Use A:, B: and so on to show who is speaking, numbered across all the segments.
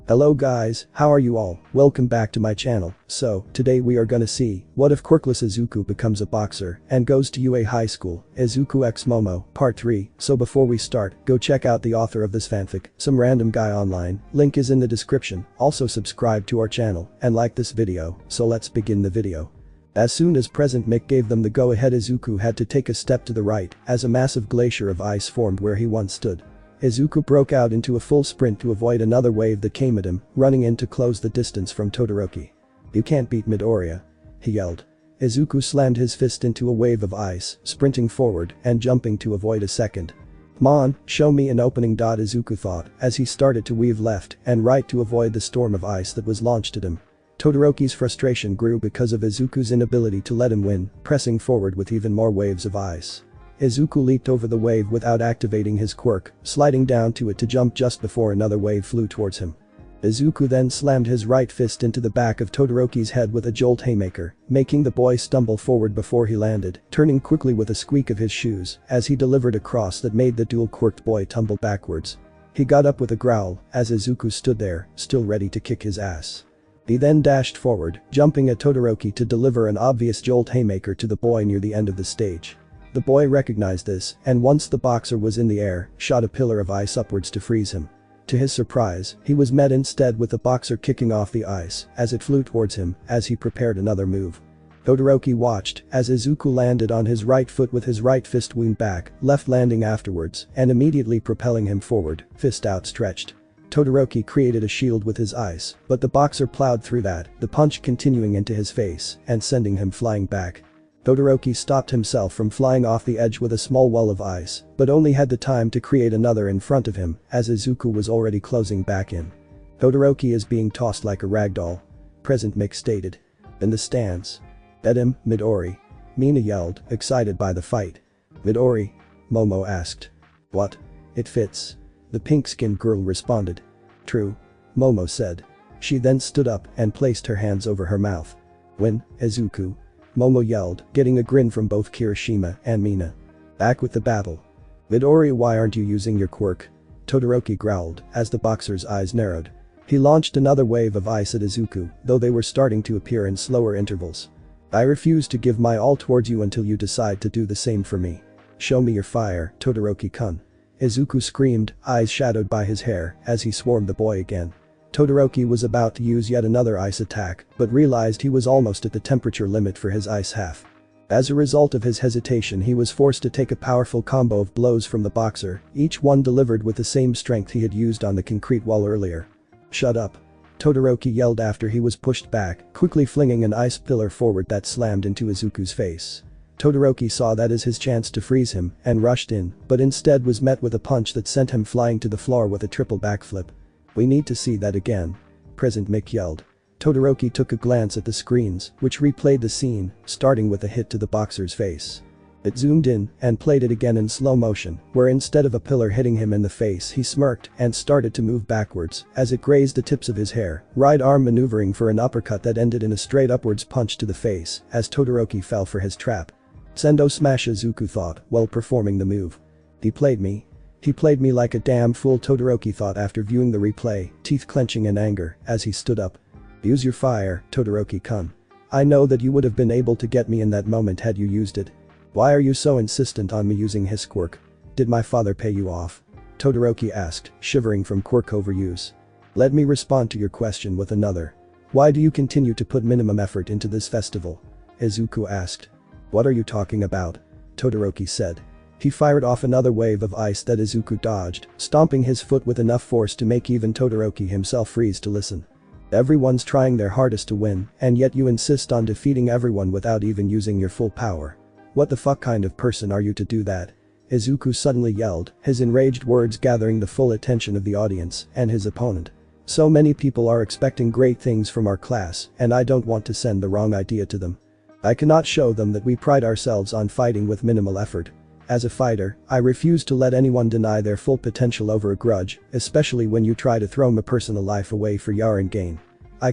A: Hello guys, how are you all? Welcome back to my channel. So, today we are gonna see, what if Quirk-less Izuku becomes a boxer and goes to UA High School, Izuku x Momo, part 3. So before we start, go check out the author of this fanfic, Somerandomguyonline, link is in the description, also subscribe to our channel, and like this video, so let's begin the video. As soon as President Mick gave them the go-ahead, Izuku had to take a step to the right as a massive glacier of ice formed where he once stood. Izuku broke out into a full sprint to avoid another wave that came at him, running in to close the distance from Todoroki. "You can't beat Midoriya," he yelled. Izuku slammed his fist into a wave of ice, sprinting forward and jumping to avoid a second. "Come on, show me an opening." Izuku thought as he started to weave left and right to avoid the storm of ice that was launched at him. Todoroki's frustration grew because of Izuku's inability to let him win, pressing forward with even more waves of ice. Izuku leaped over the wave without activating his quirk, sliding down to it to jump just before another wave flew towards him. Izuku then slammed his right fist into the back of Todoroki's head with a jolt haymaker, making the boy stumble forward before he landed, turning quickly with a squeak of his shoes as he delivered a cross that made the dual-quirked boy tumble backwards. He got up with a growl as Izuku stood there, still ready to kick his ass. He then dashed forward, jumping at Todoroki to deliver an obvious jolt haymaker to the boy near the end of the stage. The boy recognized this, and once the boxer was in the air, shot a pillar of ice upwards to freeze him. To his surprise, he was met instead with the boxer kicking off the ice as it flew towards him as he prepared another move. Todoroki watched as Izuku landed on his right foot with his right fist wound back, left landing afterwards, and immediately propelling him forward, fist outstretched. Todoroki created a shield with his ice, but the boxer plowed through that, the punch continuing into his face and sending him flying back. Todoroki stopped himself from flying off the edge with a small wall of ice, but only had the time to create another in front of him as Izuku was already closing back in. "Todoroki is being tossed like a ragdoll," President Mick stated. In the stands. "Bet him, Midori," Mina yelled, excited by the fight. "Midori?" Momo asked. "What? It fits," the pink-skinned girl responded. "True," Momo said. She then stood up and placed her hands over her mouth. "Win, Izuku," Momo yelled, getting a grin from both Kirishima and Mina. "Back with the battle." "Midori, why aren't you using your quirk?" Todoroki growled as the boxer's eyes narrowed. He launched another wave of ice at Izuku, though they were starting to appear in slower intervals. "I refuse to give my all towards you until you decide to do the same for me. Show me your fire, Todoroki-kun," Izuku screamed, eyes shadowed by his hair as he swarmed the boy again. Todoroki was about to use yet another ice attack, but realized he was almost at the temperature limit for his ice half. As a result of his hesitation, he was forced to take a powerful combo of blows from the boxer, each one delivered with the same strength he had used on the concrete wall earlier. "Shut up," Todoroki yelled after he was pushed back, quickly flinging an ice pillar forward that slammed into Izuku's face. Todoroki saw that as his chance to freeze him and rushed in, but instead was met with a punch that sent him flying to the floor with a triple backflip. "We need to see that again," President Mick yelled. Todoroki took a glance at the screens, which replayed the scene, starting with a hit to the boxer's face. It zoomed in and played it again in slow motion, where instead of a pillar hitting him in the face, he smirked and started to move backwards as it grazed the tips of his hair, right arm maneuvering for an uppercut that ended in a straight upwards punch to the face as Todoroki fell for his trap. "Sendo smash," Izuku thought while performing the move. He played me like a damn fool," Todoroki thought after viewing the replay, teeth clenching in anger as he stood up. "Use your fire, Todoroki-kun. I know that you would have been able to get me in that moment had you used it. Why are you so insistent on me using his quirk? Did my father pay you off?" Todoroki asked, shivering from quirk overuse. "Let me respond to your question with another. Why do you continue to put minimum effort into this festival?" Izuku asked. "What are you talking about?" Todoroki said. He fired off another wave of ice that Izuku dodged, stomping his foot with enough force to make even Todoroki himself freeze to listen. "Everyone's trying their hardest to win, and yet you insist on defeating everyone without even using your full power. What the fuck kind of person are you to do that?" Izuku suddenly yelled, his enraged words gathering the full attention of the audience and his opponent. "So many people are expecting great things from our class, and I don't want to send the wrong idea to them. I cannot show them that we pride ourselves on fighting with minimal effort. As a fighter, I refuse to let anyone deny their full potential over a grudge, especially when you try to throw my personal life away for your own gain. I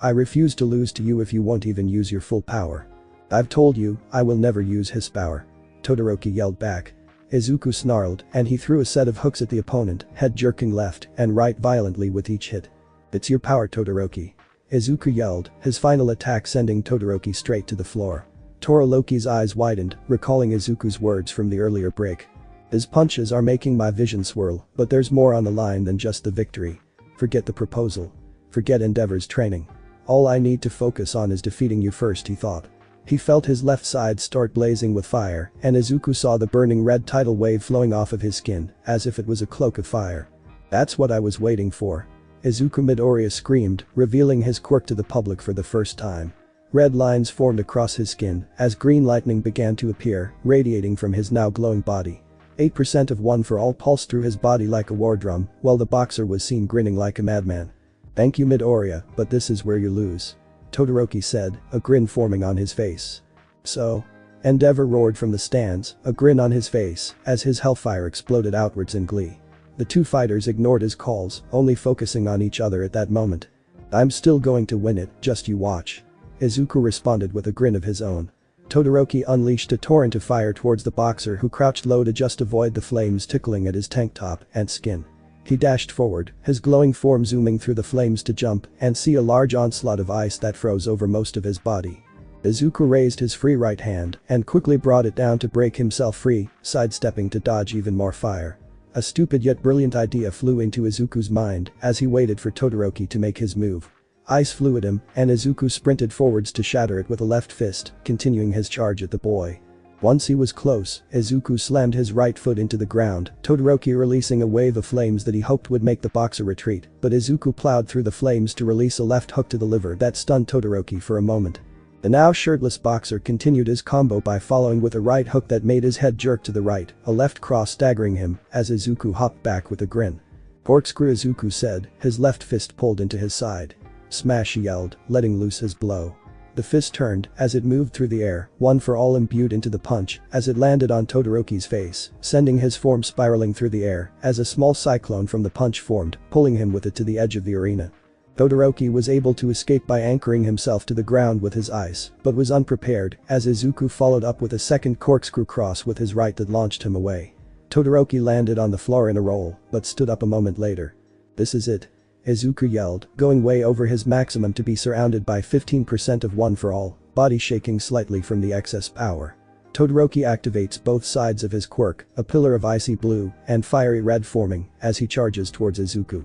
A: refuse to lose to you if you won't even use your full power. I've told you, I will never use his power," Todoroki yelled back. Izuku snarled, and he threw a set of hooks at the opponent, head jerking left and right violently with each hit. "It's your power, Todoroki." Izuku yelled, his final attack sending Todoroki straight to the floor. Todoroki's eyes widened, recalling Izuku's words from the earlier break. "His punches are making my vision swirl, but there's more on the line than just the victory. Forget the proposal. Forget Endeavor's training. All I need to focus on is defeating you first," he thought. He felt his left side start blazing with fire, and Izuku saw the burning red tidal wave flowing off of his skin, as if it was a cloak of fire. "That's what I was waiting for." Izuku Midoriya screamed, revealing his quirk to the public for the first time. Red lines formed across his skin as green lightning began to appear, radiating from his now glowing body. 8% of one for all pulsed through his body like a war drum, while the boxer was seen grinning like a madman. "Thank you, Midoriya, but this is where you lose," Todoroki said, a grin forming on his face. "So?" Endeavor roared from the stands, a grin on his face, as his hellfire exploded outwards in glee. The two fighters ignored his calls, only focusing on each other at that moment. "I'm still going to win it, just you watch." Izuku responded with a grin of his own. Todoroki unleashed a torrent of fire towards the boxer, who crouched low to just avoid the flames tickling at his tank top and skin. He dashed forward, his glowing form zooming through the flames to jump and see a large onslaught of ice that froze over most of his body. Izuku raised his free right hand and quickly brought it down to break himself free, sidestepping to dodge even more fire. A stupid yet brilliant idea flew into Izuku's mind as he waited for Todoroki to make his move. Ice flew at him, and Izuku sprinted forwards to shatter it with a left fist, continuing his charge at the boy. Once he was close, Izuku slammed his right foot into the ground, Todoroki releasing a wave of flames that he hoped would make the boxer retreat, but Izuku plowed through the flames to release a left hook to the liver that stunned Todoroki for a moment. The now shirtless boxer continued his combo by following with a right hook that made his head jerk to the right, a left cross staggering him, as Izuku hopped back with a grin. "Corkscrew," Izuku said, his left fist pulled into his side. "Smash," he yelled, letting loose his blow. The fist turned as it moved through the air, one for all imbued into the punch as it landed on Todoroki's face, sending his form spiraling through the air as a small cyclone from the punch formed, pulling him with it to the edge of the arena. Todoroki was able to escape by anchoring himself to the ground with his ice, but was unprepared as Izuku followed up with a second corkscrew cross with his right that launched him away. Todoroki landed on the floor in a roll, but stood up a moment later. "This is it," Izuku yelled, going way over his maximum to be surrounded by 15% of one for all, body shaking slightly from the excess power. Todoroki activates both sides of his quirk, a pillar of icy blue and fiery red forming as he charges towards Izuku.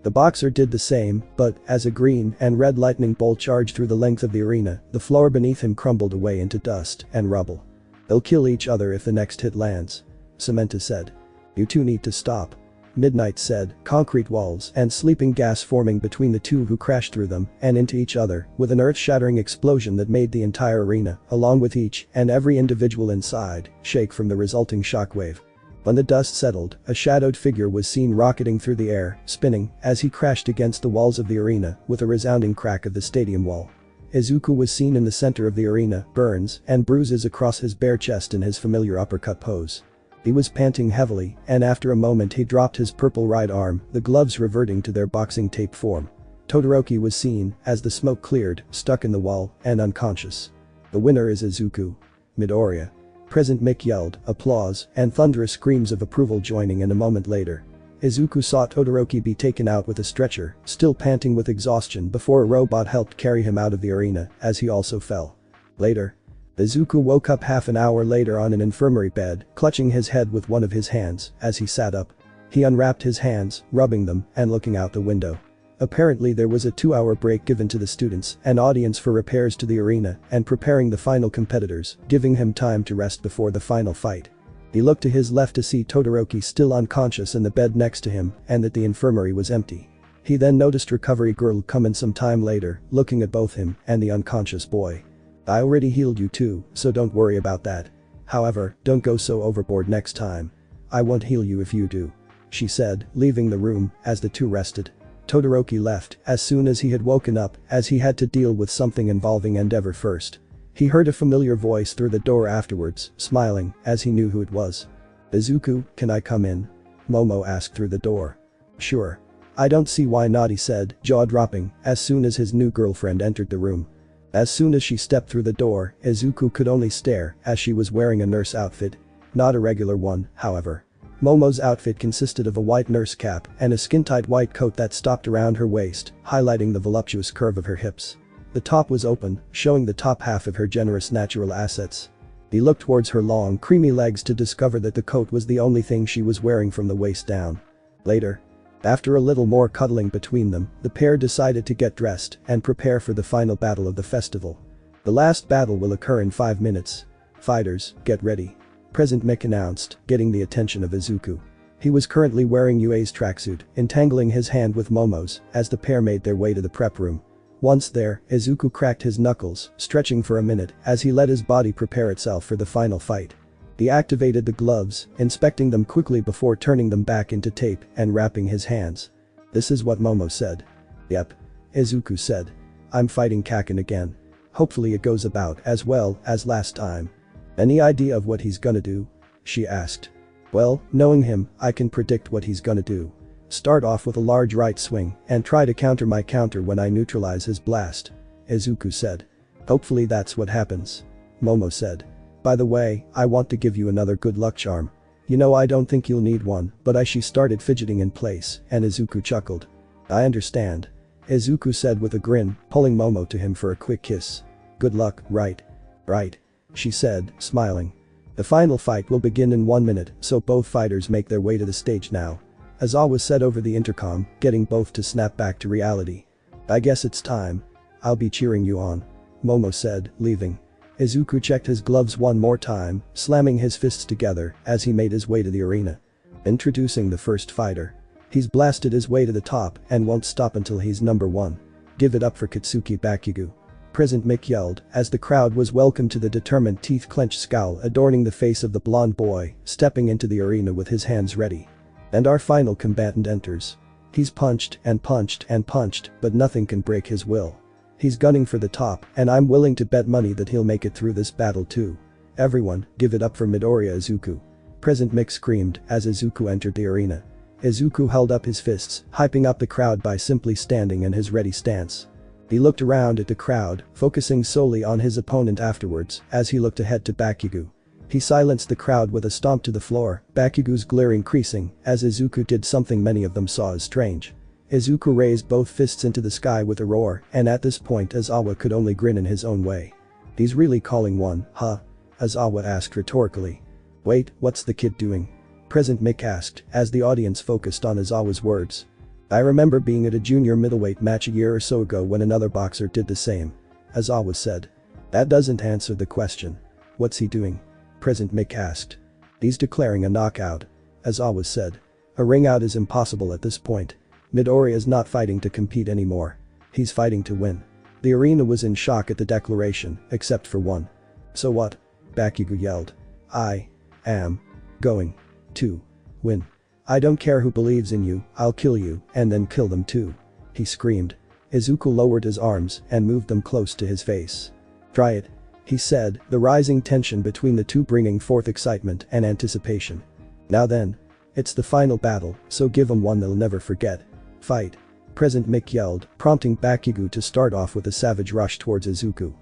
A: The boxer did the same, but as a green and red lightning bolt charged through the length of the arena, the floor beneath him crumbled away into dust and rubble. "They'll kill each other if the next hit lands," Samantha said. "You two need to stop," Midnight said, concrete walls and sleeping gas forming between the two who crashed through them and into each other with an earth-shattering explosion that made the entire arena, along with each and every individual inside, shake from the resulting shockwave. When the dust settled, a shadowed figure was seen rocketing through the air, spinning as he crashed against the walls of the arena with a resounding crack of the stadium wall. Izuku was seen in the center of the arena, burns and bruises across his bare chest in his familiar uppercut pose. He was panting heavily, and after a moment he dropped his purple right arm, the gloves reverting to their boxing tape form. Todoroki was seen as the smoke cleared, stuck in the wall and unconscious. "The winner is Izuku. Midoriya." Present Mick yelled, applause and thunderous screams of approval joining in a moment later. Izuku saw Todoroki be taken out with a stretcher, still panting with exhaustion before a robot helped carry him out of the arena as he also fell. Later, Izuku woke up half an hour later on an infirmary bed, clutching his head with one of his hands as he sat up. He unwrapped his hands, rubbing them and looking out the window. Apparently there was a 2-hour break given to the students and audience for repairs to the arena and preparing the final competitors, giving him time to rest before the final fight. He looked to his left to see Todoroki still unconscious in the bed next to him and that the infirmary was empty. He then noticed recovery girl come in some time later, looking at both him and the unconscious boy. "I already healed you too, so don't worry about that. However, don't go so overboard next time. I won't heal you if you do," she said, leaving the room as the two rested. Todoroki left as soon as he had woken up as he had to deal with something involving Endeavor first. He heard a familiar voice through the door afterwards, smiling as he knew who it was. "Izuku, can I come in?" Momo asked through the door. "Sure. I don't see why not," he said, jaw dropping, as soon as his new girlfriend entered the room. As soon as she stepped through the door, Izuku could only stare as she was wearing a nurse outfit. Not a regular one, however. Momo's outfit consisted of a white nurse cap and a skin-tight white coat that stopped around her waist, highlighting the voluptuous curve of her hips. The top was open, showing the top half of her generous natural assets. He looked towards her long, creamy legs to discover that the coat was the only thing she was wearing from the waist down. Later, after a little more cuddling between them, the pair decided to get dressed and prepare for the final battle of the festival. The last battle will occur in 5 minutes. Fighters, get ready. President Mick announced, getting the attention of Izuku. He was currently wearing Yue's tracksuit, entangling his hand with Momo's as the pair made their way to the prep room. Once there, Izuku cracked his knuckles, stretching for a minute as he let his body prepare itself for the final fight. He activated the gloves, inspecting them quickly before turning them back into tape and wrapping his hands. This is what Momo said. Yep. Izuku said. I'm fighting Kaken again. Hopefully it goes about as well as last time. Any idea of what he's gonna do? She asked. Well, knowing him, I can predict what he's gonna do. Start off with a large right swing and try to counter my counter when I neutralize his blast. Izuku said. Hopefully that's what happens. Momo said. By the way, I want to give you another good luck charm. You know I don't think you'll need one, but she started fidgeting in place and Izuku chuckled. I understand. Izuku said with a grin, pulling Momo to him for a quick kiss. Good luck, right? Right. She said, smiling. The final fight will begin in 1 minute, so both fighters make their way to the stage now. Aizawa said over the intercom, getting both to snap back to reality. I guess it's time. I'll be cheering you on. Momo said, leaving. Izuku checked his gloves one more time, slamming his fists together as he made his way to the arena. Introducing the first fighter. He's blasted his way to the top and won't stop until he's number 1. Give it up for Katsuki Bakugo. President Mick yelled as the crowd was welcomed to the determined teeth-clenched scowl adorning the face of the blonde boy, stepping into the arena with his hands ready. And our final combatant enters. He's punched and punched and punched, but nothing can break his will. He's gunning for the top, and I'm willing to bet money that he'll make it through this battle too. Everyone, give it up for Midoriya Izuku. President Mick screamed as Izuku entered the arena. Izuku held up his fists, hyping up the crowd by simply standing in his ready stance. He looked around at the crowd, focusing solely on his opponent afterwards as he looked ahead to Bakugo. He silenced the crowd with a stomp to the floor, Bakugo's glare increasing as Izuku did something many of them saw as strange. Izuku raised both fists into the sky with a roar, and at this point Aizawa could only grin in his own way. He's really calling one, huh? Aizawa asked rhetorically. Wait, what's the kid doing? President Mick asked as the audience focused on Aizawa's words. I remember being at a junior middleweight match a year or so ago when another boxer did the same. Aizawa said. That doesn't answer the question. What's he doing? President Mick asked. He's declaring a knockout. Aizawa said. A ring out is impossible at this point. Midoriya is not fighting to compete anymore. He's fighting to win. The arena was in shock at the declaration, except for one. So what? Bakugo yelled. I am going to win. I don't care who believes in you, I'll kill you, and then kill them too. He screamed. Izuku lowered his arms and moved them close to his face. Try it. He said, the rising tension between the two bringing forth excitement and anticipation. Now then. It's the final battle, so give them one they'll never forget. Fight. President Mick yelled, prompting Bakugo to start off with a savage rush towards Izuku.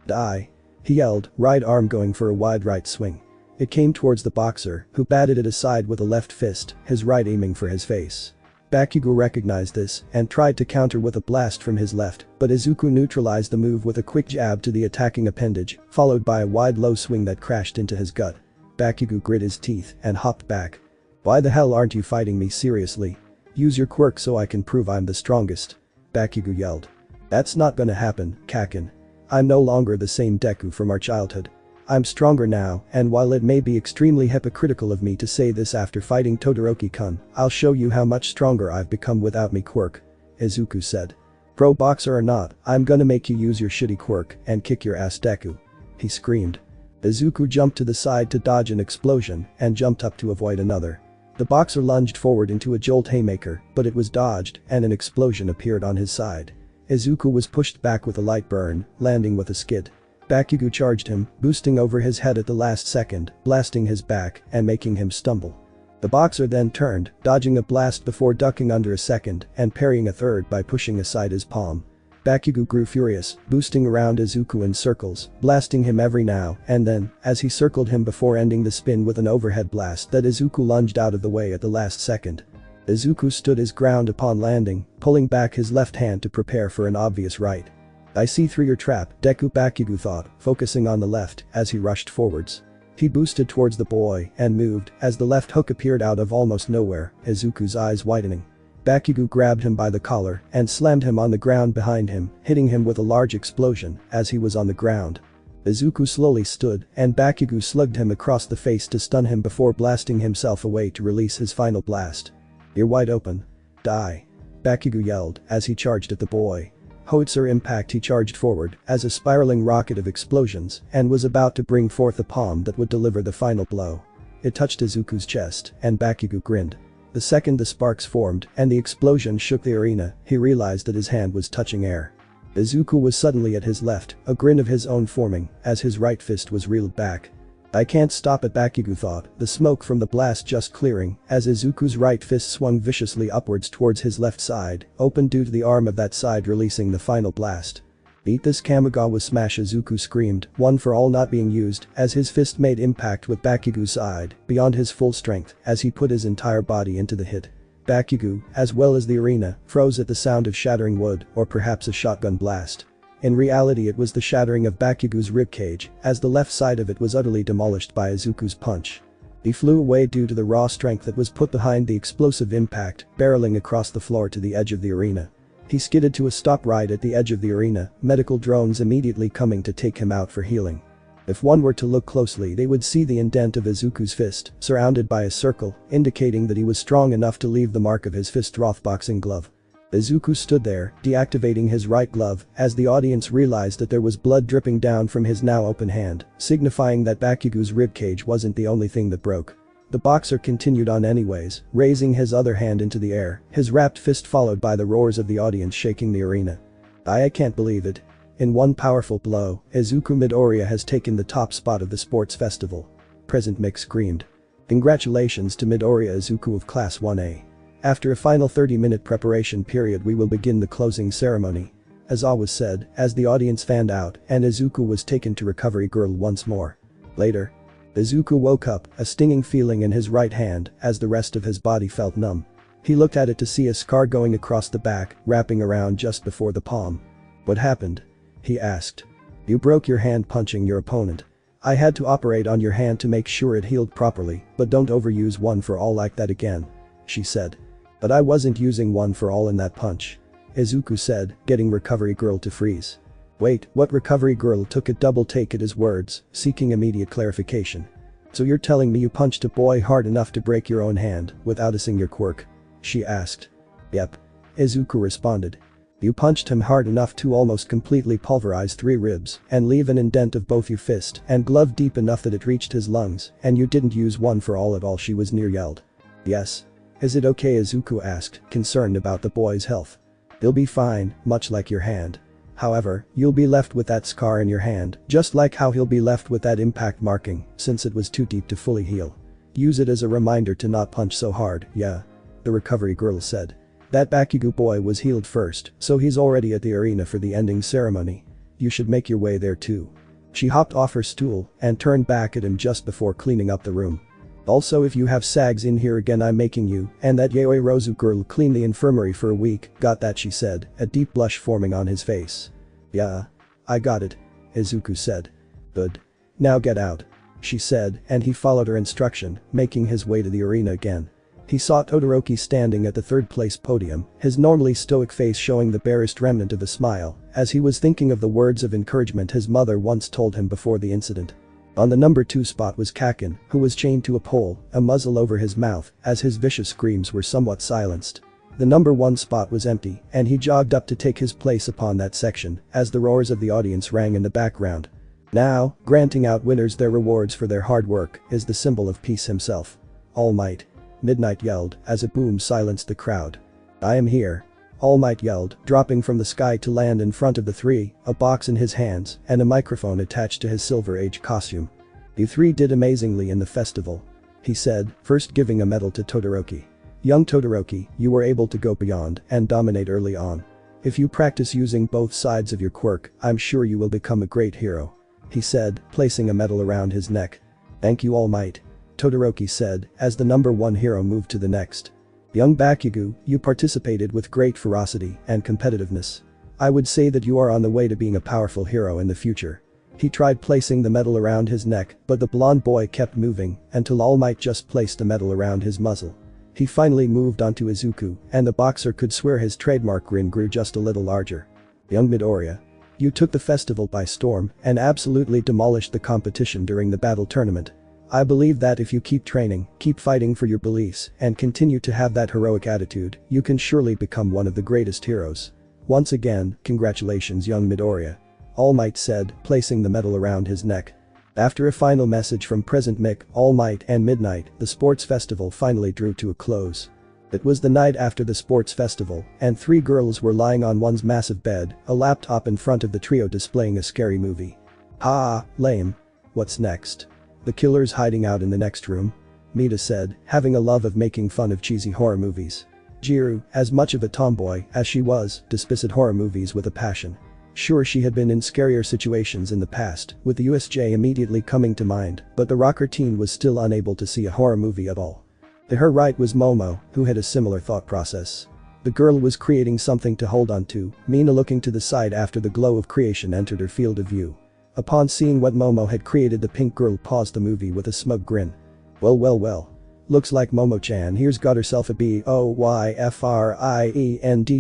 A: Die. He yelled, right arm going for a wide right swing. It came towards the boxer, who batted it aside with a left fist, his right aiming for his face. Bakugo recognized this and tried to counter with a blast from his left, but Izuku neutralized the move with a quick jab to the attacking appendage, followed by a wide low swing that crashed into his gut. Bakugo grit his teeth and hopped back. Why the hell aren't you fighting me seriously? Use your quirk so I can prove I'm the strongest. Bakugo yelled. That's not gonna happen, Kaken. I'm no longer the same Deku from our childhood. I'm stronger now, and while it may be extremely hypocritical of me to say this after fighting Todoroki-kun, I'll show you how much stronger I've become without me quirk. Izuku said. Pro boxer or not, I'm gonna make you use your shitty quirk and kick your ass Deku. He screamed. Izuku jumped to the side to dodge an explosion and jumped up to avoid another. The boxer lunged forward into a jolt haymaker, but it was dodged and an explosion appeared on his side. Izuku was pushed back with a light burn, landing with a skid. Bakugo charged him, boosting over his head at the last second, blasting his back and making him stumble. The boxer then turned, dodging a blast before ducking under a second and parrying a third by pushing aside his palm. Bakugo grew furious, boosting around Izuku in circles, blasting him every now and then as he circled him before ending the spin with an overhead blast that Izuku lunged out of the way at the last second. Izuku stood his ground upon landing, pulling back his left hand to prepare for an obvious right. "I see through your trap," Bakugo thought, focusing on the left as he rushed forwards. He boosted towards the boy and moved as the left hook appeared out of almost nowhere, Izuku's eyes widening. Bakugo grabbed him by the collar and slammed him on the ground behind him, hitting him with a large explosion as he was on the ground. Izuku slowly stood and Bakugo slugged him across the face to stun him before blasting himself away to release his final blast. "You're wide open. Die," Bakugo yelled as he charged at the boy. Howitzer impact. He charged forward as a spiraling rocket of explosions and was about to bring forth a palm that would deliver the final blow. It touched Izuku's chest and Bakugo grinned. The second the sparks formed and the explosion shook the arena, he realized that his hand was touching air. Izuku was suddenly at his left, a grin of his own forming as his right fist was reeled back. "I can't stop it," Bakugo thought, the smoke from the blast just clearing as Izuku's right fist swung viciously upwards towards his left side, open due to the arm of that side releasing the final blast. "Beat this Kamigawa smash," Izuku screamed, one for all not being used as his fist made impact with Bakugo's side beyond his full strength as he put his entire body into the hit. Bakugo, as well as the arena, froze at the sound of shattering wood or perhaps a shotgun blast. In reality it was the shattering of Bakugo's ribcage as the left side of it was utterly demolished by Izuku's punch. He flew away due to the raw strength that was put behind the explosive impact, barreling across the floor to the edge of the arena. He skidded to a stop right at the edge of the arena, medical drones immediately coming to take him out for healing. If one were to look closely they would see the indent of Izuku's fist, surrounded by a circle, indicating that he was strong enough to leave the mark of his fist boxing glove. Izuku stood there, deactivating his right glove, as the audience realized that there was blood dripping down from his now open hand, signifying that Bakugo's ribcage wasn't the only thing that broke. The boxer continued on anyways, raising his other hand into the air, his wrapped fist followed by the roars of the audience shaking the arena. I can't believe it. In one powerful blow, Izuku Midoriya has taken the top spot of the sports festival. Present Mick screamed. Congratulations to Midoriya Izuku of Class 1A. After a final 30-minute preparation period we will begin the closing ceremony. Aizawa was said as the audience fanned out and Izuku was taken to Recovery Girl once more. Later, Izuku woke up, a stinging feeling in his right hand as the rest of his body felt numb. He looked at it to see a scar going across the back, wrapping around just before the palm. "What happened?" he asked. "You broke your hand punching your opponent. I had to operate on your hand to make sure it healed properly, but don't overuse one for all like that again," she said. "But I wasn't using one for all in that punch," Izuku said, getting Recovery Girl to freeze. "Wait, what?" Recovery Girl took a double take at his words, seeking immediate clarification. "So you're telling me you punched a boy hard enough to break your own hand without using your quirk?" she asked. "Yep," Izuku responded. "You punched him hard enough to almost completely pulverize 3 ribs and leave an indent of both your fist and glove deep enough that it reached his lungs, and you didn't use one for all at all," she was near yelled. "Yes. Is it okay?" Izuku asked, concerned about the boy's health. "He'll be fine, much like your hand. However, you'll be left with that scar in your hand, just like how he'll be left with that impact marking, since it was too deep to fully heal. Use it as a reminder to not punch so hard, yeah," the Recovery Girl said. "That Bakugo boy was healed first, so he's already at the arena for the ending ceremony. You should make your way there too." She hopped off her stool and turned back at him just before cleaning up the room. "Also, if you have sags in here again I'm making you and that Yaoi Rozu girl clean the infirmary for a week, got that?" she said, a deep blush forming on his face. "Yeah. I got it," Izuku said. "Good. Now get out," she said, and he followed her instruction, making his way to the arena again. He saw Todoroki standing at the third-place podium, his normally stoic face showing the barest remnant of a smile, as he was thinking of the words of encouragement his mother once told him before the incident. On the number 2 spot was Kakin, who was chained to a pole, a muzzle over his mouth, as his vicious screams were somewhat silenced. The number 1 spot was empty, and he jogged up to take his place upon that section, as the roars of the audience rang in the background. Now, granting out winners their rewards for their hard work, is the symbol of peace himself. "All Might," Midnight yelled, as a boom silenced the crowd. "I am here," All Might yelled, dropping from the sky to land in front of the 3, a box in his hands and a microphone attached to his Silver Age costume. "You 3 did amazingly in the festival," he said, first giving a medal to Todoroki. "Young Todoroki, you were able to go beyond and dominate early on. If you practice using both sides of your quirk, I'm sure you will become a great hero," he said, placing a medal around his neck. "Thank you, All Might," Todoroki said as the number 1 hero moved to the next. "Young Bakugo, you participated with great ferocity and competitiveness. I would say that you are on the way to being a powerful hero in the future." He tried placing the medal around his neck, but the blonde boy kept moving until All Might just placed the medal around his muzzle. He finally moved onto Izuku, and the boxer could swear his trademark grin grew just a little larger. "Young Midoriya, you took the festival by storm and absolutely demolished the competition during the battle tournament. I believe that if you keep training, keep fighting for your beliefs, and continue to have that heroic attitude, you can surely become one of the greatest heroes. Once again, congratulations, young Midoriya," All Might said, placing the medal around his neck. After a final message from Present Mick, All Might and Midnight, the sports festival finally drew to a close. It was the night after the sports festival, and 3 girls were lying on one's massive bed, a laptop in front of the trio displaying a scary movie. "Ha, lame. What's next? The killer's hiding out in the next room?" Mita said, having a love of making fun of cheesy horror movies. Jiru, as much of a tomboy as she was, dismissed horror movies with a passion. Sure, she had been in scarier situations in the past, with the USJ immediately coming to mind, but the rocker teen was still unable to see a horror movie at all. To her right was Momo, who had a similar thought process. The girl was creating something to hold on to, Mina looking to the side after the glow of creation entered her field of view. Upon seeing what Momo had created, the pink girl paused the movie with a smug grin. Well. Looks like Momo-chan here's got herself a boyfriend,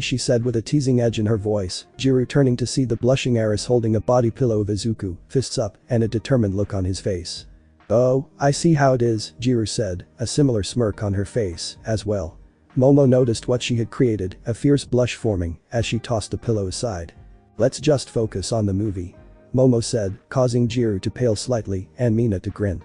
A: she said with a teasing edge in her voice, Jiru turning to see the blushing heiress holding a body pillow of Izuku, fists up, and a determined look on his face. "Oh, I see how it is," Jiru said, a similar smirk on her face, as well. Momo noticed what she had created, a fierce blush forming, as she tossed the pillow aside. "Let's just focus on the movie," Momo said, causing Jiru to pale slightly and Mina to grin.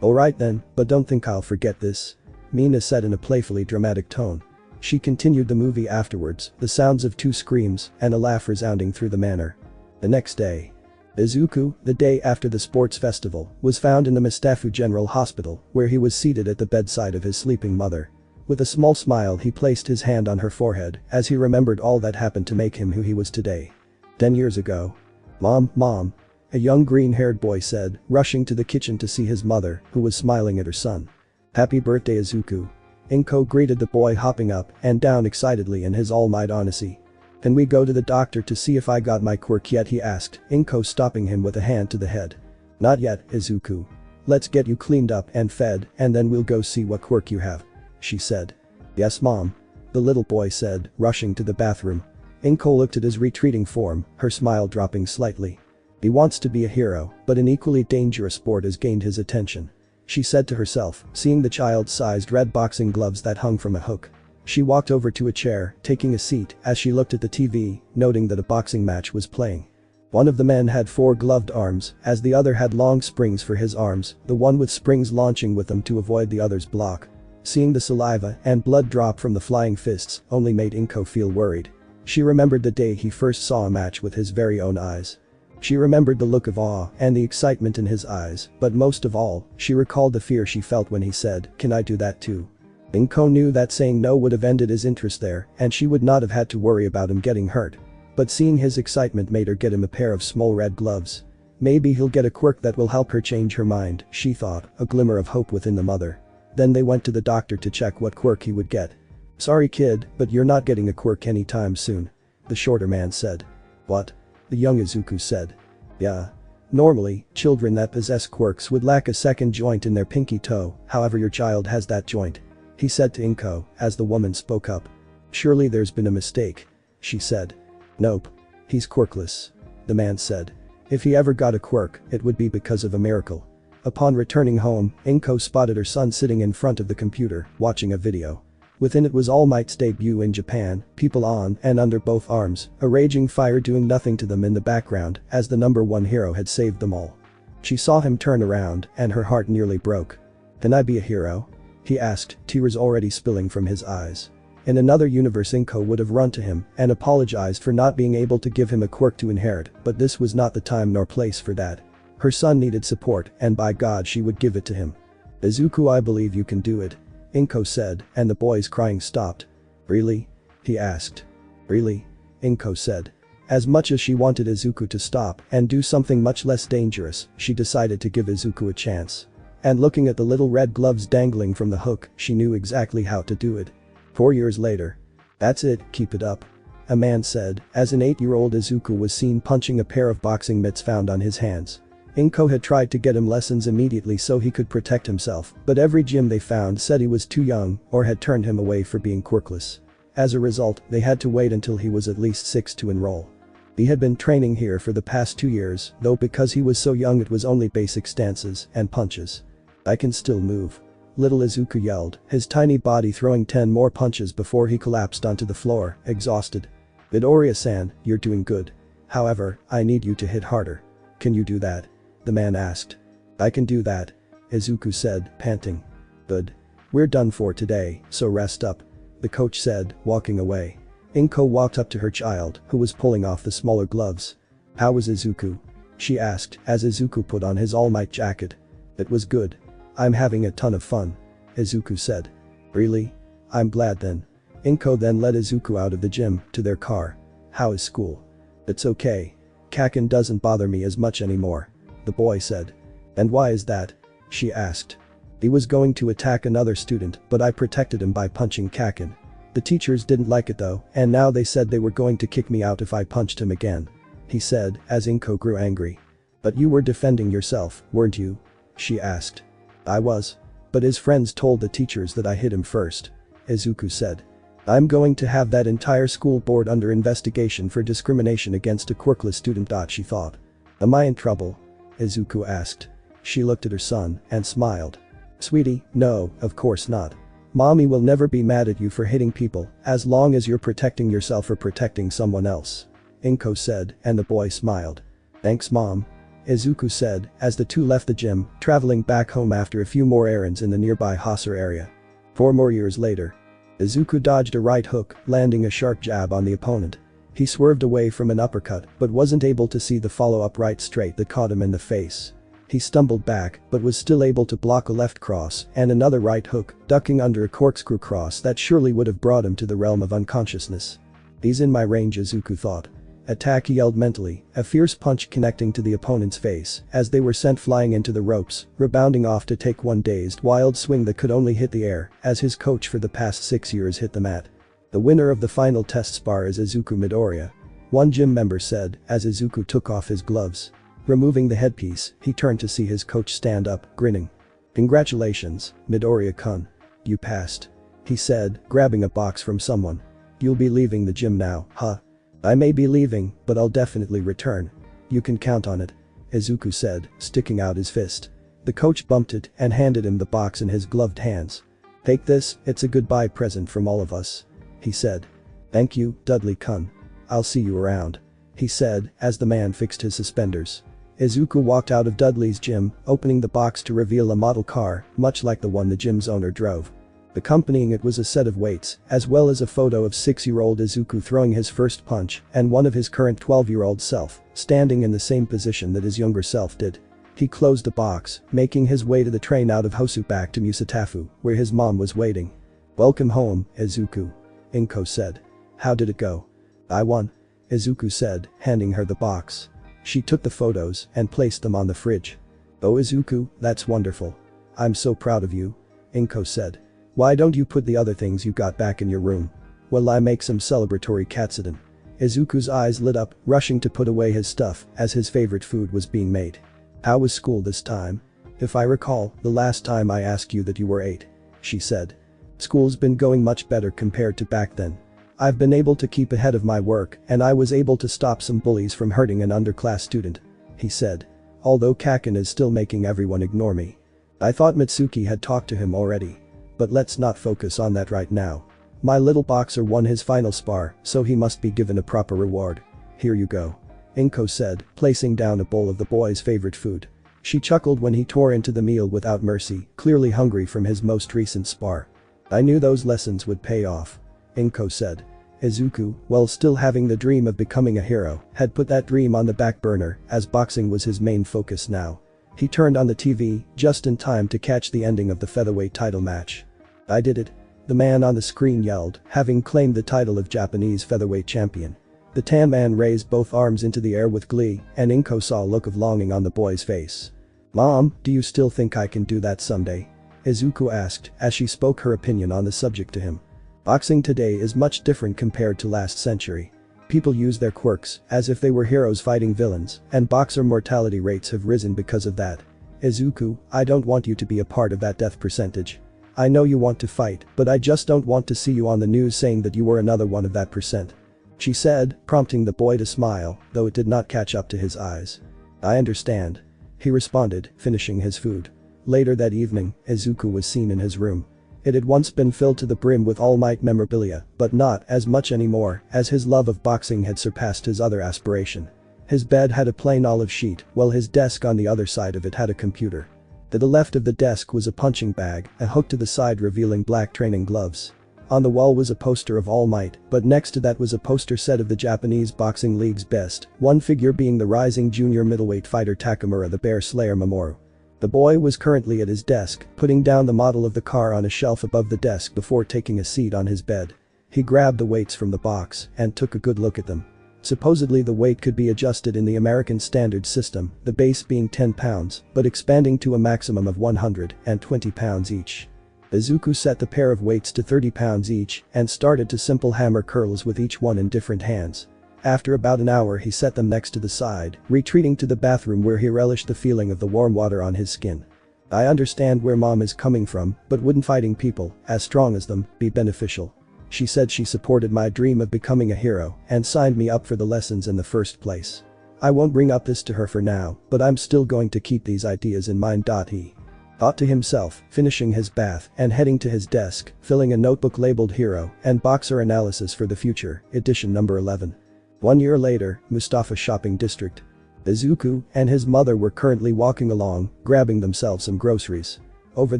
A: "Alright then, but don't think I'll forget this," Mina said in a playfully dramatic tone. She continued the movie afterwards, the sounds of 2 screams and a laugh resounding through the manor. The next day. Izuku, the day after the sports festival, was found in the Mustafu General Hospital, where he was seated at the bedside of his sleeping mother. With a small smile, he placed his hand on her forehead as he remembered all that happened to make him who he was today. 10 years ago. Mom. A young green-haired boy said, rushing to the kitchen to see his mother, who was smiling at her son. "Happy birthday, Izuku." Inko greeted the boy, hopping up and down excitedly in his All Might honesty. "Can we go to the doctor to see if I got my quirk yet?" he asked, Inko stopping him with a hand to the head. "Not yet, Izuku. Let's get you cleaned up and fed, and then we'll go see what quirk you have," she said. "Yes, Mom," the little boy said, rushing to the bathroom. Inko looked at his retreating form, her smile dropping slightly. He wants to be a hero, but an equally dangerous sport has gained his attention, she said to herself, seeing the child-sized red boxing gloves that hung from a hook. She walked over to a chair, taking a seat as she looked at the TV, noting that a boxing match was playing. One of the men had 4 gloved arms, as the other had long springs for his arms, the one with springs launching with them to avoid the other's block. Seeing the saliva and blood drop from the flying fists only made Inko feel worried. She remembered the day he first saw a match with his very own eyes. She remembered the look of awe and the excitement in his eyes, but most of all, she recalled the fear she felt when he said, "Can I do that too?" Inko knew that saying no would have ended his interest there, and she would not have had to worry about him getting hurt. But seeing his excitement made her get him a pair of small red gloves. Maybe he'll get a quirk that will help her change her mind, she thought, a glimmer of hope within the mother. Then they went to the doctor to check what quirk he would get. "Sorry kid, but you're not getting a quirk anytime soon," the shorter man said. "What?" the young Izuku said. "Yeah. Normally, children that possess quirks would lack a second joint in their pinky toe, however your child has that joint," he said to Inko, as the woman spoke up. "Surely there's been a mistake," she said. "Nope. He's quirkless," the man said. "If he ever got a quirk, it would be because of a miracle." Upon returning home, Inko spotted her son sitting in front of the computer, watching a video. Within it was All Might's debut in Japan, people on and under both arms, a raging fire doing nothing to them in the background as the number 1 hero had saved them all. She saw him turn around and her heart nearly broke. "Can I be a hero?" he asked, tears already spilling from his eyes. In another universe, Inko would have run to him and apologized for not being able to give him a quirk to inherit, but this was not the time nor place for that. Her son needed support, and by God she would give it to him. "Izuku, I believe you can do it," Inko said, and the boy's crying stopped. "Really?" he asked. "Really?" Inko said. As much as she wanted Izuku to stop and do something much less dangerous, she decided to give Izuku a chance. And looking at the little red gloves dangling from the hook, she knew exactly how to do it. 4 years later. That's it, keep it up. A man said, as an 8-year-old Izuku was seen punching a pair of boxing mitts found on his hands. Inko had tried to get him lessons immediately so he could protect himself, but every gym they found said he was too young or had turned him away for being quirkless. As a result, they had to wait until he was at least 6 to enroll. He had been training here for the past 2 years, though because he was so young it was only basic stances and punches. I can still move. Little Izuku yelled, his tiny body throwing 10 more punches before he collapsed onto the floor, exhausted. Midoriya-san, you're doing good. However, I need you to hit harder. Can you do that? The man asked. I can do that. Izuku said, panting. Good. We're done for today, so rest up. The coach said, walking away. Inko walked up to her child, who was pulling off the smaller gloves. How was Izuku? She asked, as Izuku put on his All Might jacket. It was good. I'm having a ton of fun. Izuku said. Really? I'm glad then. Inko then led Izuku out of the gym to their car. How is school? It's okay. Kaken doesn't bother me as much anymore. The boy said. And why is that? She asked. He was going to attack another student, but I protected him by punching Kaken. The teachers didn't like it though, and now they said they were going to kick me out if I punched him again. He said, as Inko grew angry. But you were defending yourself, weren't you? She asked. I was. But his friends told the teachers that I hit him first. Izuku said. I'm going to have that entire school board under investigation for discrimination against a quirkless student. She thought. Am I in trouble? Izuku asked. She looked at her son and smiled. Sweetie, no, of course not. Mommy will never be mad at you for hitting people as long as you're protecting yourself or protecting someone else. Inko said, and the boy smiled. Thanks, Mom. Izuku said, as the two left the gym, traveling back home after a few more errands in the nearby Hasar area. 4 more years later. Izuku dodged a right hook, landing a sharp jab on the opponent. He swerved away from an uppercut, but wasn't able to see the follow-up right straight that caught him in the face. He stumbled back, but was still able to block a left cross and another right hook, ducking under a corkscrew cross that surely would have brought him to the realm of unconsciousness. He's in my range, Izuku thought. Attack, he yelled mentally, a fierce punch connecting to the opponent's face as they were sent flying into the ropes, rebounding off to take one dazed wild swing that could only hit the air as his coach for the past 6 years hit the mat. The winner of the final test spar is Izuku Midoriya. One gym member said as Izuku took off his gloves. Removing the headpiece, he turned to see his coach stand up, grinning. Congratulations, Midoriya-kun. You passed. He said, grabbing a box from someone. You'll be leaving the gym now, huh? I may be leaving, but I'll definitely return. You can count on it. Izuku said, sticking out his fist. The coach bumped it and handed him the box in his gloved hands. Take this, it's a goodbye present from all of us. He said. Thank you, Dudley-kun. I'll see you around. He said, as the man fixed his suspenders. Izuku walked out of Dudley's gym, opening the box to reveal a model car, much like the one the gym's owner drove. Accompanying it was a set of weights, as well as a photo of 6-year-old Izuku throwing his first punch and one of his current 12-year-old self, standing in the same position that his younger self did. He closed the box, making his way to the train out of Hosu back to Musatafu, where his mom was waiting. Welcome home, Izuku. Inko said. How did it go? I won. Izuku said, handing her the box. She took the photos and placed them on the fridge. Oh Izuku, that's wonderful. I'm so proud of you. Inko said. Why don't you put the other things you got back in your room? Will I make some celebratory katsudon? Izuku's eyes lit up, rushing to put away his stuff as his favorite food was being made. How was school this time? If I recall, the last time I asked you that you were 8. She said. School's been going much better compared to back then. I've been able to keep ahead of my work and I was able to stop some bullies from hurting an underclass student. He said. Although Kaken is still making everyone ignore me. I thought Mitsuki had talked to him already. But let's not focus on that right now. My little boxer won his final spar, so he must be given a proper reward. Here you go. Inko said, placing down a bowl of the boy's favorite food. She chuckled when he tore into the meal without mercy, clearly hungry from his most recent spar. I knew those lessons would pay off. Inko said. Izuku, while still having the dream of becoming a hero, had put that dream on the back burner as boxing was his main focus now. He turned on the TV just in time to catch the ending of the featherweight title match. I did it. The man on the screen yelled, having claimed the title of Japanese featherweight champion. The tan man raised both arms into the air with glee, and Inko saw a look of longing on the boy's face. "Mom, do you still think I can do that someday?" Izuku asked as she spoke her opinion on the subject to him. Boxing today is much different compared to last century. People use their quirks as if they were heroes fighting villains, and boxer mortality rates have risen because of that. Izuku, I don't want you to be a part of that death percentage. I know you want to fight, but I just don't want to see you on the news saying that you were another one of that percent. She said, prompting the boy to smile, though it did not catch up to his eyes. I understand. He responded, finishing his food. Later that evening, Izuku was seen in his room. It had once been filled to the brim with All Might memorabilia, but not as much anymore, as his love of boxing had surpassed his other aspiration. His bed had a plain olive sheet, while his desk on the other side of it had a computer. To the left of the desk was a punching bag, a hook to the side revealing black training gloves. On the wall was a poster of All Might, but next to that was a poster set of the Japanese Boxing League's best, one figure being the rising junior middleweight fighter Takamura the Bear Slayer Mamoru. The boy was currently at his desk, putting down the model of the car on a shelf above the desk before taking a seat on his bed. He grabbed the weights from the box and took a good look at them. Supposedly the weight could be adjusted in the American standard system, the base being 10 pounds, but expanding to a maximum of 120 pounds each. Izuku set the pair of weights to 30 pounds each and started to simple hammer curls with each one in different hands. After about an hour he set them next to the side, retreating to the bathroom where he relished the feeling of the warm water on his skin. I understand where mom is coming from, but wouldn't fighting people, as strong as them, be beneficial? She said she supported my dream of becoming a hero and signed me up for the lessons in the first place. I won't bring up this to her for now, but I'm still going to keep these ideas in mind. He thought to himself, finishing his bath and heading to his desk, filling a notebook labeled Hero and Boxer Analysis for the Future, edition number 11. 1 year later, Mustafa Shopping District. Izuku and his mother were currently walking along, grabbing themselves some groceries. Over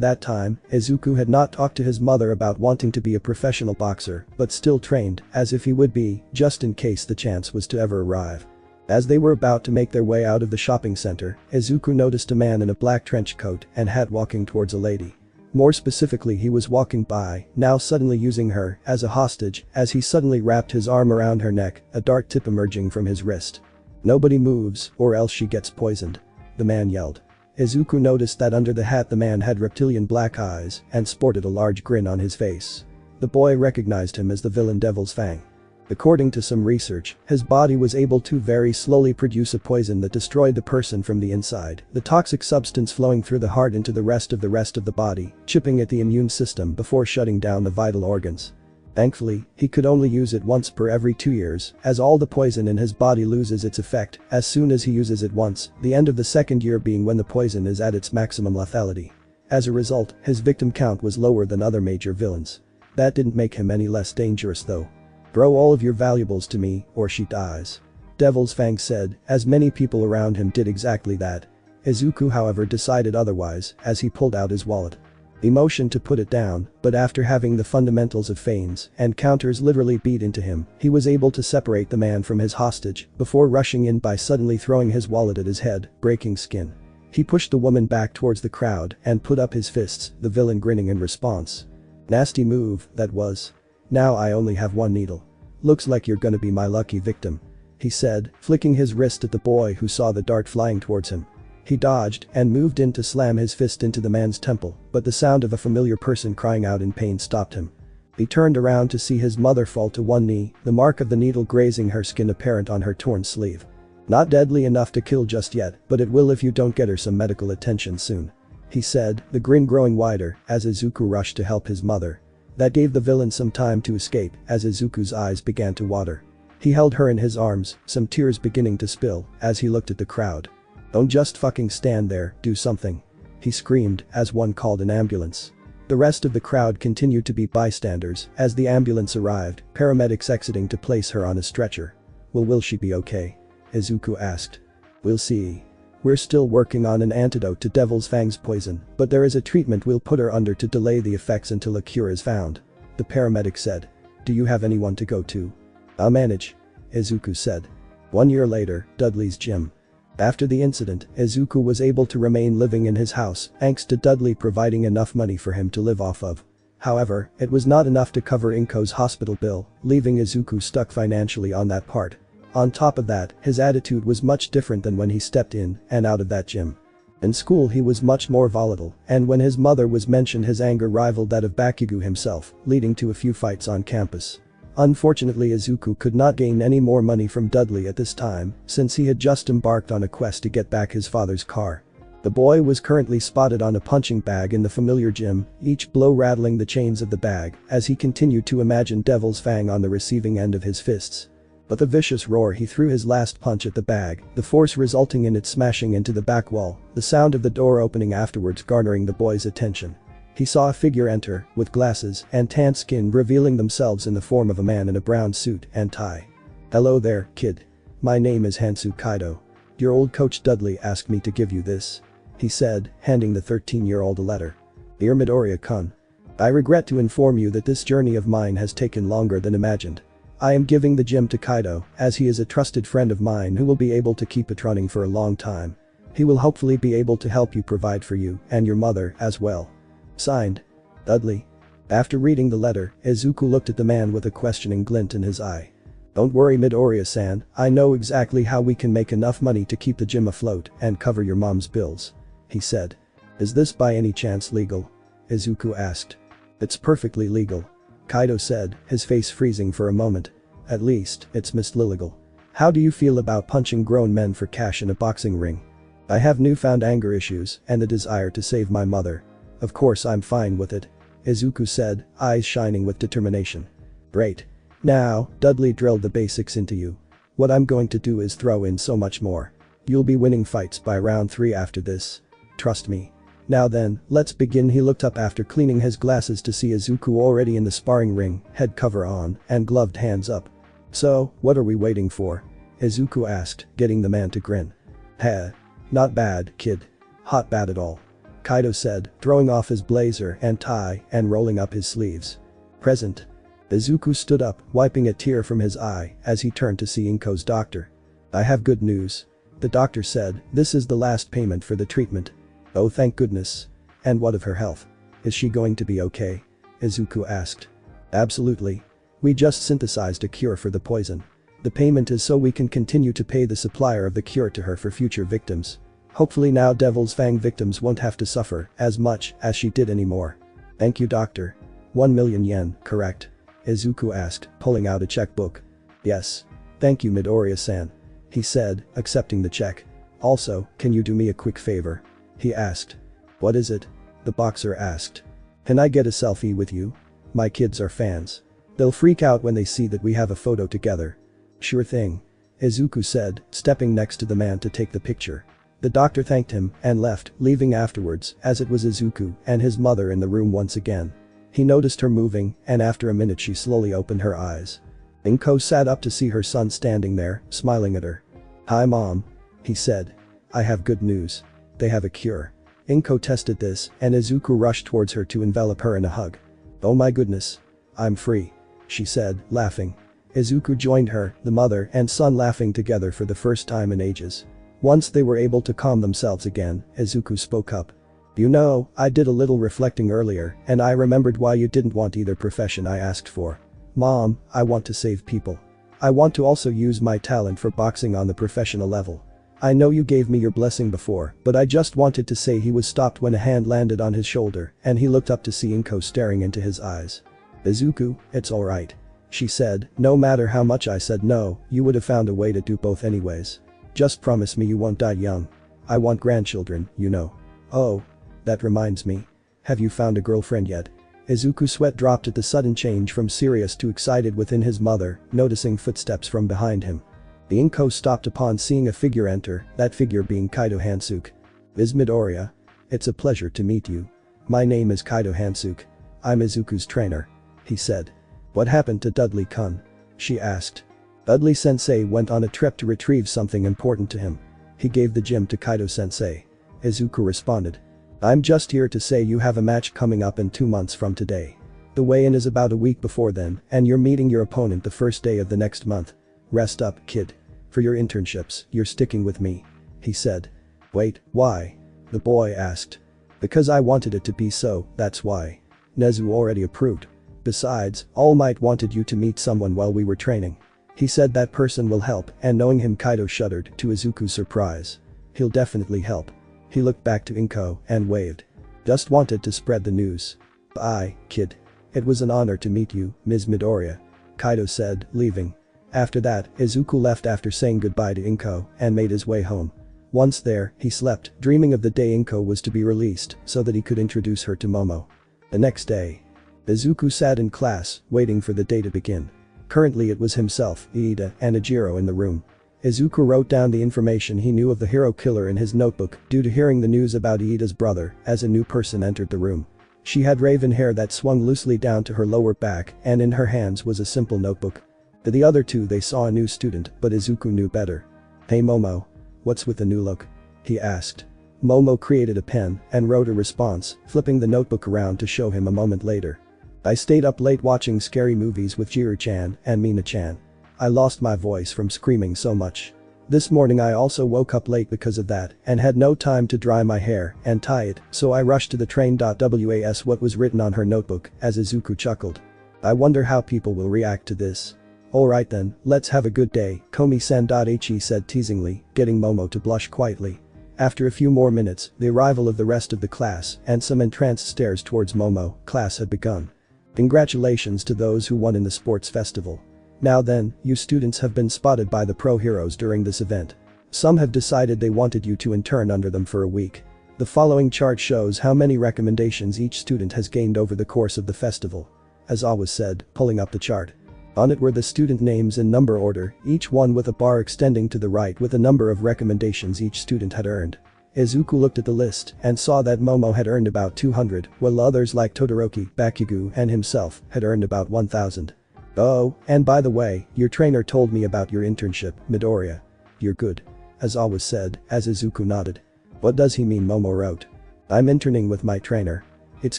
A: that time, Izuku had not talked to his mother about wanting to be a professional boxer, but still trained, as if he would be, just in case the chance was to ever arrive. As they were about to make their way out of the shopping center, Izuku noticed a man in a black trench coat and hat walking towards a lady. More specifically, he was walking by, now suddenly using her as a hostage as he suddenly wrapped his arm around her neck, a dart tip emerging from his wrist. "Nobody moves, or else she gets poisoned," the man yelled. Izuku noticed that under the hat the man had reptilian black eyes and sported a large grin on his face. The boy recognized him as the villain Devil's Fang. According to some research, his body was able to very slowly produce a poison that destroyed the person from the inside, the toxic substance flowing through the heart into the rest of the body, chipping at the immune system before shutting down the vital organs. Thankfully, he could only use it once per every 2 years, as all the poison in his body loses its effect as soon as he uses it once, the end of the second year being when the poison is at its maximum lethality. As a result, his victim count was lower than other major villains. That didn't make him any less dangerous though. "Throw all of your valuables to me, or she dies," Devil's Fang said, as many people around him did exactly that. Izuku however decided otherwise as he pulled out his wallet. He motioned to put it down, but after having the fundamentals of feigns and counters literally beat into him, he was able to separate the man from his hostage before rushing in by suddenly throwing his wallet at his head, breaking skin. He pushed the woman back towards the crowd and put up his fists, the villain grinning in response. "Nasty move, that was. Now I only have one needle. Looks like you're gonna be my lucky victim," he said, flicking his wrist at the boy who saw the dart flying towards him. He dodged and moved in to slam his fist into the man's temple, but the sound of a familiar person crying out in pain stopped him. He turned around to see his mother fall to one knee, the mark of the needle grazing her skin apparent on her torn sleeve. "Not deadly enough to kill just yet, but it will if you don't get her some medical attention soon," he said, the grin growing wider as Izuku rushed to help his mother. That gave the villain some time to escape as Izuku's eyes began to water. He held her in his arms, some tears beginning to spill as he looked at the crowd. "Don't just fucking stand there, do something," he screamed as one called an ambulance. The rest of the crowd continued to be bystanders as the ambulance arrived, paramedics exiting to place her on a stretcher. Will she be okay?" Izuku asked. "We'll see. We're still working on an antidote to Devil's Fang's poison, but there is a treatment we'll put her under to delay the effects until a cure is found," the paramedic said. "Do you have anyone to go to?" "I'll manage," Izuku said. 1 year later, Dudley's gym. After the incident, Izuku was able to remain living in his house thanks to Dudley providing enough money for him to live off of. However, it was not enough to cover Inko's hospital bill, leaving Izuku stuck financially on that part. On top of that, his attitude was much different than when he stepped in and out of that gym. In school he was much more volatile, and when his mother was mentioned his anger rivaled that of Bakugo himself, leading to a few fights on campus. Unfortunately Izuku could not gain any more money from Dudley at this time, since he had just embarked on a quest to get back his father's car. The boy was currently spotted on a punching bag in the familiar gym, each blow rattling the chains of the bag, as he continued to imagine Devil's Fang on the receiving end of his fists. With a vicious roar he threw his last punch at the bag, the force resulting in it smashing into the back wall, the sound of the door opening afterwards garnering the boy's attention. He saw a figure enter, with glasses and tan skin revealing themselves in the form of a man in a brown suit and tie. "Hello there, kid. My name is Hansu Kaido. Your old coach Dudley asked me to give you this," he said, handing the 13-year-old a letter. "Dear Midoriya-kun. I regret to inform you that this journey of mine has taken longer than imagined. I am giving the gym to Kaido, as he is a trusted friend of mine who will be able to keep it running for a long time. He will hopefully be able to help you provide for you and your mother as well. Signed, Dudley." After reading the letter, Izuku looked at the man with a questioning glint in his eye. "Don't worry Midoriya-san, I know exactly how we can make enough money to keep the gym afloat and cover your mom's bills," he said. "Is this by any chance legal?" Izuku asked. "It's perfectly legal," Kaido said, his face freezing for a moment. "At least, it's legal. How do you feel about punching grown men for cash in a boxing ring?" "I have newfound anger issues and the desire to save my mother. Of course I'm fine with it," Izuku said, eyes shining with determination. "Great. Now, Dudley drilled the basics into you. What I'm going to do is throw in so much more. You'll be winning fights by round 3 after this. Trust me. Now then, let's begin." He looked up after cleaning his glasses to see Izuku already in the sparring ring, head cover on, and gloved hands up. "So, what are we waiting for?" Izuku asked, getting the man to grin. "Heh. Not bad, kid. Hot bad at all," Kaido said, throwing off his blazer and tie and rolling up his sleeves. "Present." Izuku stood up, wiping a tear from his eye as he turned to see Inko's doctor. "I have good news," the doctor said. "This is the last payment for the treatment." "Oh thank goodness. And what of her health? Is she going to be okay?" Izuku asked. "Absolutely. We just synthesized a cure for the poison. The payment is so we can continue to pay the supplier of the cure to her for future victims. Hopefully now Devil's Fang victims won't have to suffer as much as she did anymore." "Thank you doctor. 1 million yen, correct?" Izuku asked, pulling out a checkbook. "Yes. Thank you Midoriya-san," he said, accepting the check. "Also, can you do me a quick favor?" he asked. "What is it?" the boxer asked. "Can I get a selfie with you? My kids are fans. They'll freak out when they see that we have a photo together." "Sure thing," Izuku said, stepping next to the man to take the picture. The doctor thanked him and left, leaving afterwards, as it was Izuku and his mother in the room once again. He noticed her moving, and after a minute she slowly opened her eyes. Inko sat up to see her son standing there, smiling at her. "Hi mom," he said. "I have good news. They have a cure." Inko tested this, and Izuku rushed towards her to envelop her in a hug. "Oh my goodness. I'm free," she said, laughing. Izuku joined her, the mother and son laughing together for the first time in ages. Once they were able to calm themselves again, Izuku spoke up. "You know, I did a little reflecting earlier, and I remembered why you didn't want either profession I asked for. Mom, I want to save people. I want to also use my talent for boxing on the professional level. I know you gave me your blessing before, but I just wanted to say." He was stopped when a hand landed on his shoulder, and he looked up to see Inko staring into his eyes. "Izuku, it's alright," she said. "No matter how much I said no, you would have found a way to do both anyways. Just promise me you won't die young. I want grandchildren, you know. Oh. That reminds me. Have you found a girlfriend yet?" Izuku's sweat dropped at the sudden change from serious to excited within his mother, noticing footsteps from behind him. The Inko stopped upon seeing a figure enter, that figure being Kaido Hansuke. "Ms. Midoriya. It's a pleasure to meet you. My name is Kaido Hansuke. I'm Izuku's trainer," he said. "What happened to Dudley-kun?" she asked. "Dudley-sensei went on a trip to retrieve something important to him. He gave the gym to Kaido-sensei," Izuku responded. "I'm just here to say you have a match coming up in 2 months from today. The weigh-in is about a week before then, and you're meeting your opponent the first day of the next month. Rest up, kid. For your internships, you're sticking with me," he said. "Wait, why?" the boy asked. "Because I wanted it to be so, that's why. Nezu already approved. Besides, All Might wanted you to meet someone while we were training. He said that person will help, and knowing him, Kaido shuddered, to Izuku's surprise. He'll definitely help. He looked back to Inko and waved. Just wanted to spread the news. Bye, kid. It was an honor to meet you, Ms. Midoriya. Kaido said, leaving. After that, Izuku left after saying goodbye to Inko and made his way home. Once there, he slept, dreaming of the day Inko was to be released so that he could introduce her to Momo. The next day, Izuku sat in class, waiting for the day to begin. Currently it was himself, Iida, and Ejiro in the room. Izuku wrote down the information he knew of the hero killer in his notebook due to hearing the news about Iida's brother as a new person entered the room. She had raven hair that swung loosely down to her lower back, and in her hands was a simple notebook. To the other two, they saw a new student, but Izuku knew better. Hey Momo. What's with the new look? He asked. Momo created a pen and wrote a response, flipping the notebook around to show him a moment later. I stayed up late watching scary movies with Jiru-chan and Mina-chan. I lost my voice from screaming so much. This morning I also woke up late because of that and had no time to dry my hair and tie it, so I rushed to the train. Was what was written on her notebook as Izuku chuckled. I wonder how people will react to this. Alright then, let's have a good day, Komi-san. He said teasingly, getting Momo to blush quietly. After a few more minutes, the arrival of the rest of the class and some entranced stares towards Momo, class had begun. Congratulations to those who won in the sports festival. Now then, you students have been spotted by the pro heroes during this event. Some have decided they wanted you to intern under them for a week. The following chart shows how many recommendations each student has gained over the course of the festival. As always said, pulling up the chart. On it were the student names in number order, each one with a bar extending to the right with a number of recommendations each student had earned. Izuku looked at the list and saw that Momo had earned about 200, while others like Todoroki, Bakugo, and himself had earned about 1000. Oh, and by the way, your trainer told me about your internship, Midoriya. You're good. As always said, as Izuku nodded. What does he mean? Momo wrote. I'm interning with my trainer. It's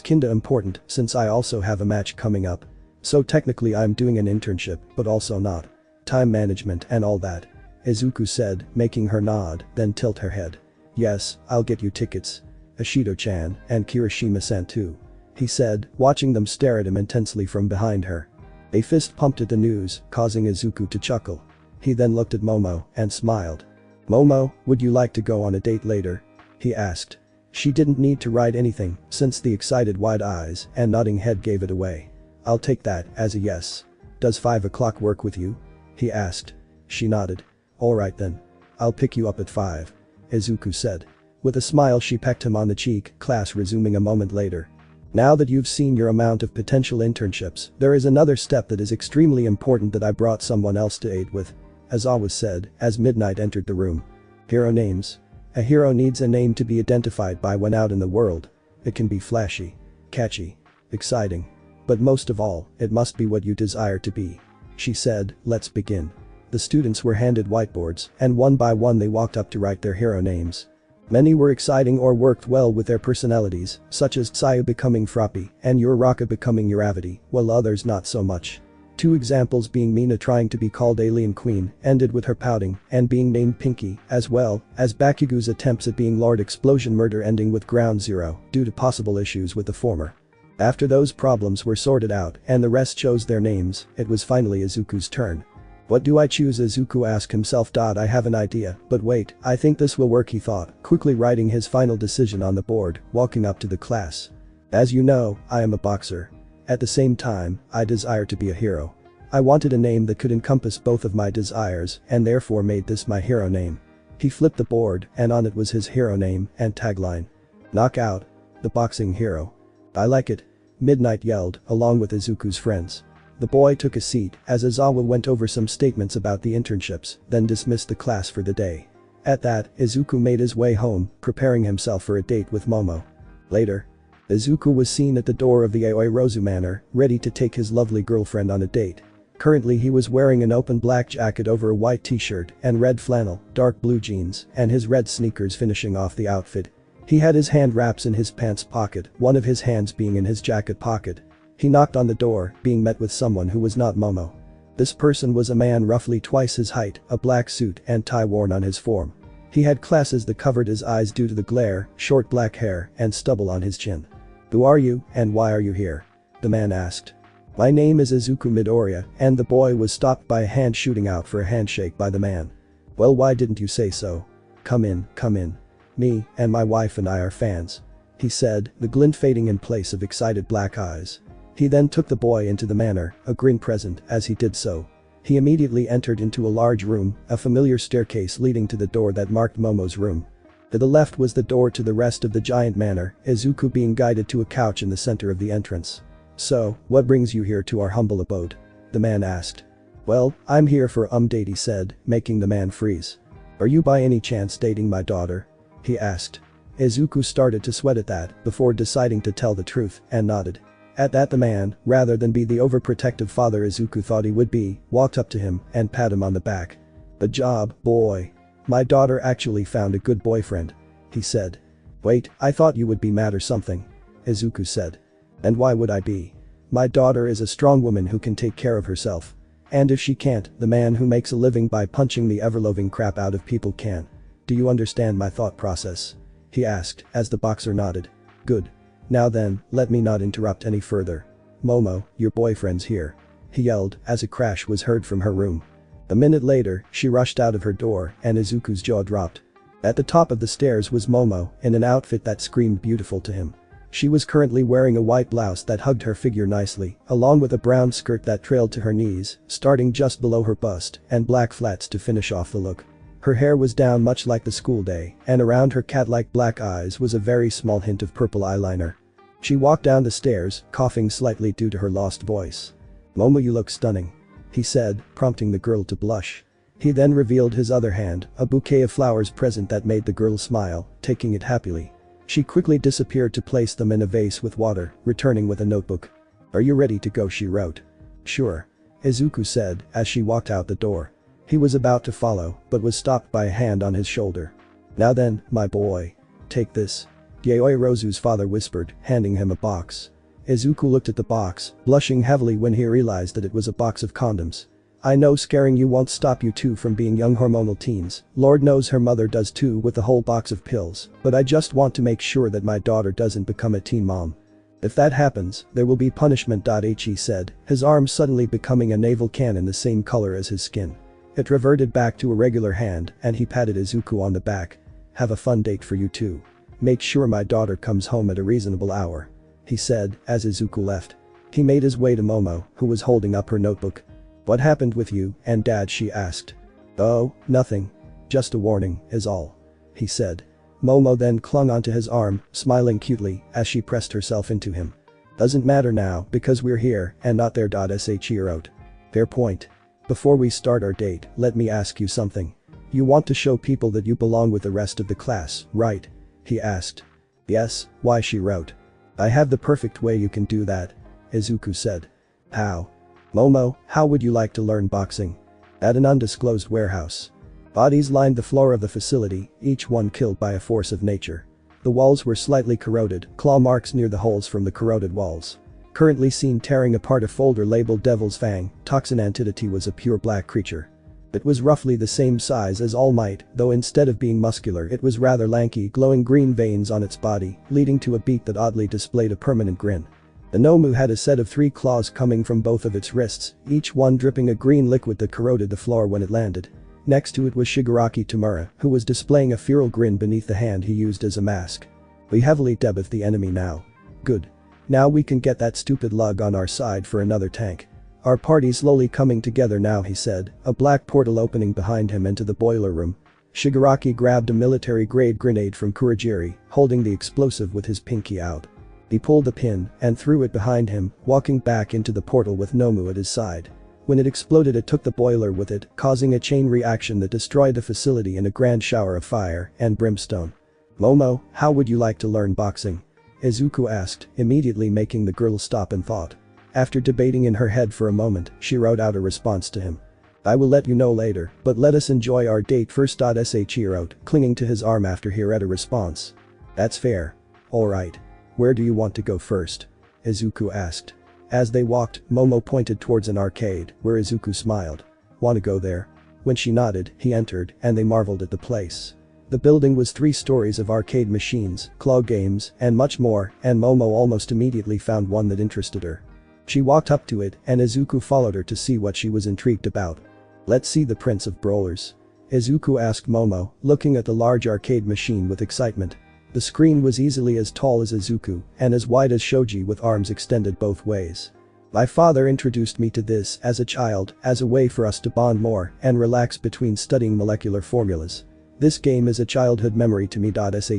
A: kinda important since I also have a match coming up. So technically I'm doing an internship, but also not. Time management and all that. Izuku said, making her nod, then tilt her head. Yes, I'll get you tickets. Ashido-chan and Kirishima-san too. He said, watching them stare at him intensely from behind her. A fist pumped at the news, causing Izuku to chuckle. He then looked at Momo and smiled. Momo, would you like to go on a date later? He asked. She didn't need to write anything since the excited wide eyes and nodding head gave it away. I'll take that as a yes. Does 5 o'clock work with you? He asked. She nodded. Alright then. I'll pick you up at 5. Izuku said. With a smile she pecked him on the cheek, class resuming a moment later. Now that you've seen your amount of potential internships, there is another step that is extremely important that I brought someone else to aid with. As always said, as Midnight entered the room. Hero names. A hero needs a name to be identified by when out in the world. It can be flashy, catchy, exciting. But most of all, it must be what you desire to be. She said, let's begin. The students were handed whiteboards, and one by one they walked up to write their hero names. Many were exciting or worked well with their personalities, such as Tsuyu becoming Froppy and Uraraka becoming Uravity, while others not so much. 2 examples being Mina trying to be called Alien Queen, ended with her pouting and being named Pinky, as well as Bakugo's attempts at being Lord Explosion Murder ending with Ground Zero due to possible issues with the former. After those problems were sorted out and the rest chose their names, it was finally Izuku's turn. What do I choose? Izuku asked himself. I have an idea, but wait, I think this will work, he thought, quickly writing his final decision on the board, walking up to the class. As you know, I am a boxer. At the same time, I desire to be a hero. I wanted a name that could encompass both of my desires and therefore made this my hero name. He flipped the board and on it was his hero name and tagline. Knockout. The boxing hero. I like it. Midnight yelled, along with Izuku's friends. The boy took a seat as Izawa went over some statements about the internships, then dismissed the class for the day. At that, Izuku made his way home, preparing himself for a date with Momo. Later, Izuku was seen at the door of the Aoirozu Manor, ready to take his lovely girlfriend on a date. Currently he was wearing an open black jacket over a white t-shirt and red flannel, dark blue jeans, and his red sneakers finishing off the outfit. He had his hand wraps in his pants pocket, one of his hands being in his jacket pocket. He knocked on the door, being met with someone who was not Momo. This person was a man roughly twice his height, a black suit and tie worn on his form. He had glasses that covered his eyes due to the glare, short black hair, and stubble on his chin. Who are you, and why are you here? The man asked. My name is Izuku Midoriya, and the boy was stopped by a hand shooting out for a handshake by the man. Well, why didn't you say so? Come in, come in. Me and my wife and I are fans. He said, the glint fading in place of excited black eyes. He then took the boy into the manor, a grin present as he did so. He immediately entered into a large room, a familiar staircase leading to the door that marked Momo's room. To the left was the door to the rest of the giant manor, Izuku being guided to a couch in the center of the entrance. So, what brings you here to our humble abode? The man asked. Well, I'm here for date, he said, making the man freeze. Are you by any chance dating my daughter? He asked. Izuku started to sweat at that before deciding to tell the truth and nodded. At that the man, rather than be the overprotective father Izuku thought he would be, walked up to him and pat him on the back. Good job, boy. My daughter actually found a good boyfriend, he said. Wait, I thought you would be mad or something, Izuku said. And why would I be? My daughter is a strong woman who can take care of herself. And if she can't, the man who makes a living by punching the ever-loving crap out of people can. Do you understand my thought process? He asked as the boxer nodded. Good. Now then, let me not interrupt any further. Momo, your boyfriend's here. He yelled as a crash was heard from her room. A minute later, she rushed out of her door and Izuku's jaw dropped. At the top of the stairs was Momo in an outfit that screamed beautiful to him. She was currently wearing a white blouse that hugged her figure nicely, along with a brown skirt that trailed to her knees, starting just below her bust, and black flats to finish off the look. Her hair was down much like the school day, and around her cat-like black eyes was a very small hint of purple eyeliner. She walked down the stairs, coughing slightly due to her lost voice. Momo, you look stunning, he said, prompting the girl to blush. He then revealed his other hand, a bouquet of flowers present that made the girl smile, taking it happily. She quickly disappeared to place them in a vase with water, returning with a notebook. Are you ready to go? She wrote. Sure, Izuku said as she walked out the door. He was about to follow, but was stopped by a hand on his shoulder. Now then, my boy. Take this. Yayoi Rozu's father whispered, handing him a box. Izuku looked at the box, blushing heavily when he realized that it was a box of condoms. I know scaring you won't stop you two from being young hormonal teens, Lord knows her mother does too with the whole box of pills, but I just want to make sure that my daughter doesn't become a teen mom. If that happens, there will be punishment. He said, his arm suddenly becoming a naval cannon the same color as his skin. It reverted back to a regular hand and he patted Izuku on the back. Have a fun date for you two. Make sure my daughter comes home at a reasonable hour, he said as Izuku left. He made his way to Momo, who was holding up her notebook. What happened with you and Dad? She asked. Oh, nothing. Just a warning, is all, he said. Momo then clung onto his arm, smiling cutely as she pressed herself into him. Doesn't matter now because we're here and not there. She wrote. Fair point. Before we start our date, let me ask you something. You want to show people that you belong with the rest of the class, right? He asked. Yes, why? She wrote. I have the perfect way you can do that, Izuku said. How? Momo, how would you like to learn boxing? At an undisclosed warehouse. Bodies lined the floor of the facility, each one killed by a force of nature. The walls were slightly corroded, claw marks near the holes from the corroded walls. Currently seen tearing apart a folder labeled Devil's Fang, Toxin Entity was a pure black creature. It was roughly the same size as All Might, though instead of being muscular it was rather lanky, glowing green veins on its body, leading to a beak that oddly displayed a permanent grin. The Nomu had a set of 3 claws coming from both of its wrists, each one dripping a green liquid that corroded the floor when it landed. Next to it was Shigaraki Tamura, who was displaying a feral grin beneath the hand he used as a mask. We heavily debuff the enemy now. Good. Now we can get that stupid lug on our side for another tank. Our party's slowly coming together now, he said, a black portal opening behind him into the boiler room. Shigaraki grabbed a military-grade grenade from Kurogiri, holding the explosive with his pinky out. He pulled the pin and threw it behind him, walking back into the portal with Nomu at his side. When it exploded it took the boiler with it, causing a chain reaction that destroyed the facility in a grand shower of fire and brimstone. Momo, how would you like to learn boxing? Izuku asked, immediately making the girl stop in thought. After debating in her head for a moment, she wrote out a response to him. I will let you know later, but let us enjoy our date first. She wrote, clinging to his arm after he read a response. That's fair. Alright. Where do you want to go first? Izuku asked. As they walked, Momo pointed towards an arcade, where Izuku smiled. Wanna go there? When she nodded, he entered, and they marveled at the place. The building was 3 stories of arcade machines, claw games, and much more, and Momo almost immediately found one that interested her. She walked up to it and Izuku followed her to see what she was intrigued about. "Let's see the Prince of Brawlers," Izuku asked Momo, looking at the large arcade machine with excitement. The screen was easily as tall as Izuku and as wide as Shoji with arms extended both ways. "My father introduced me to this as a child as a way for us to bond more and relax between studying molecular formulas. This game is a childhood memory to me."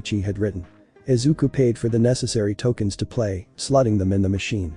A: She had written. Izuku paid for the necessary tokens to play, slotting them in the machine.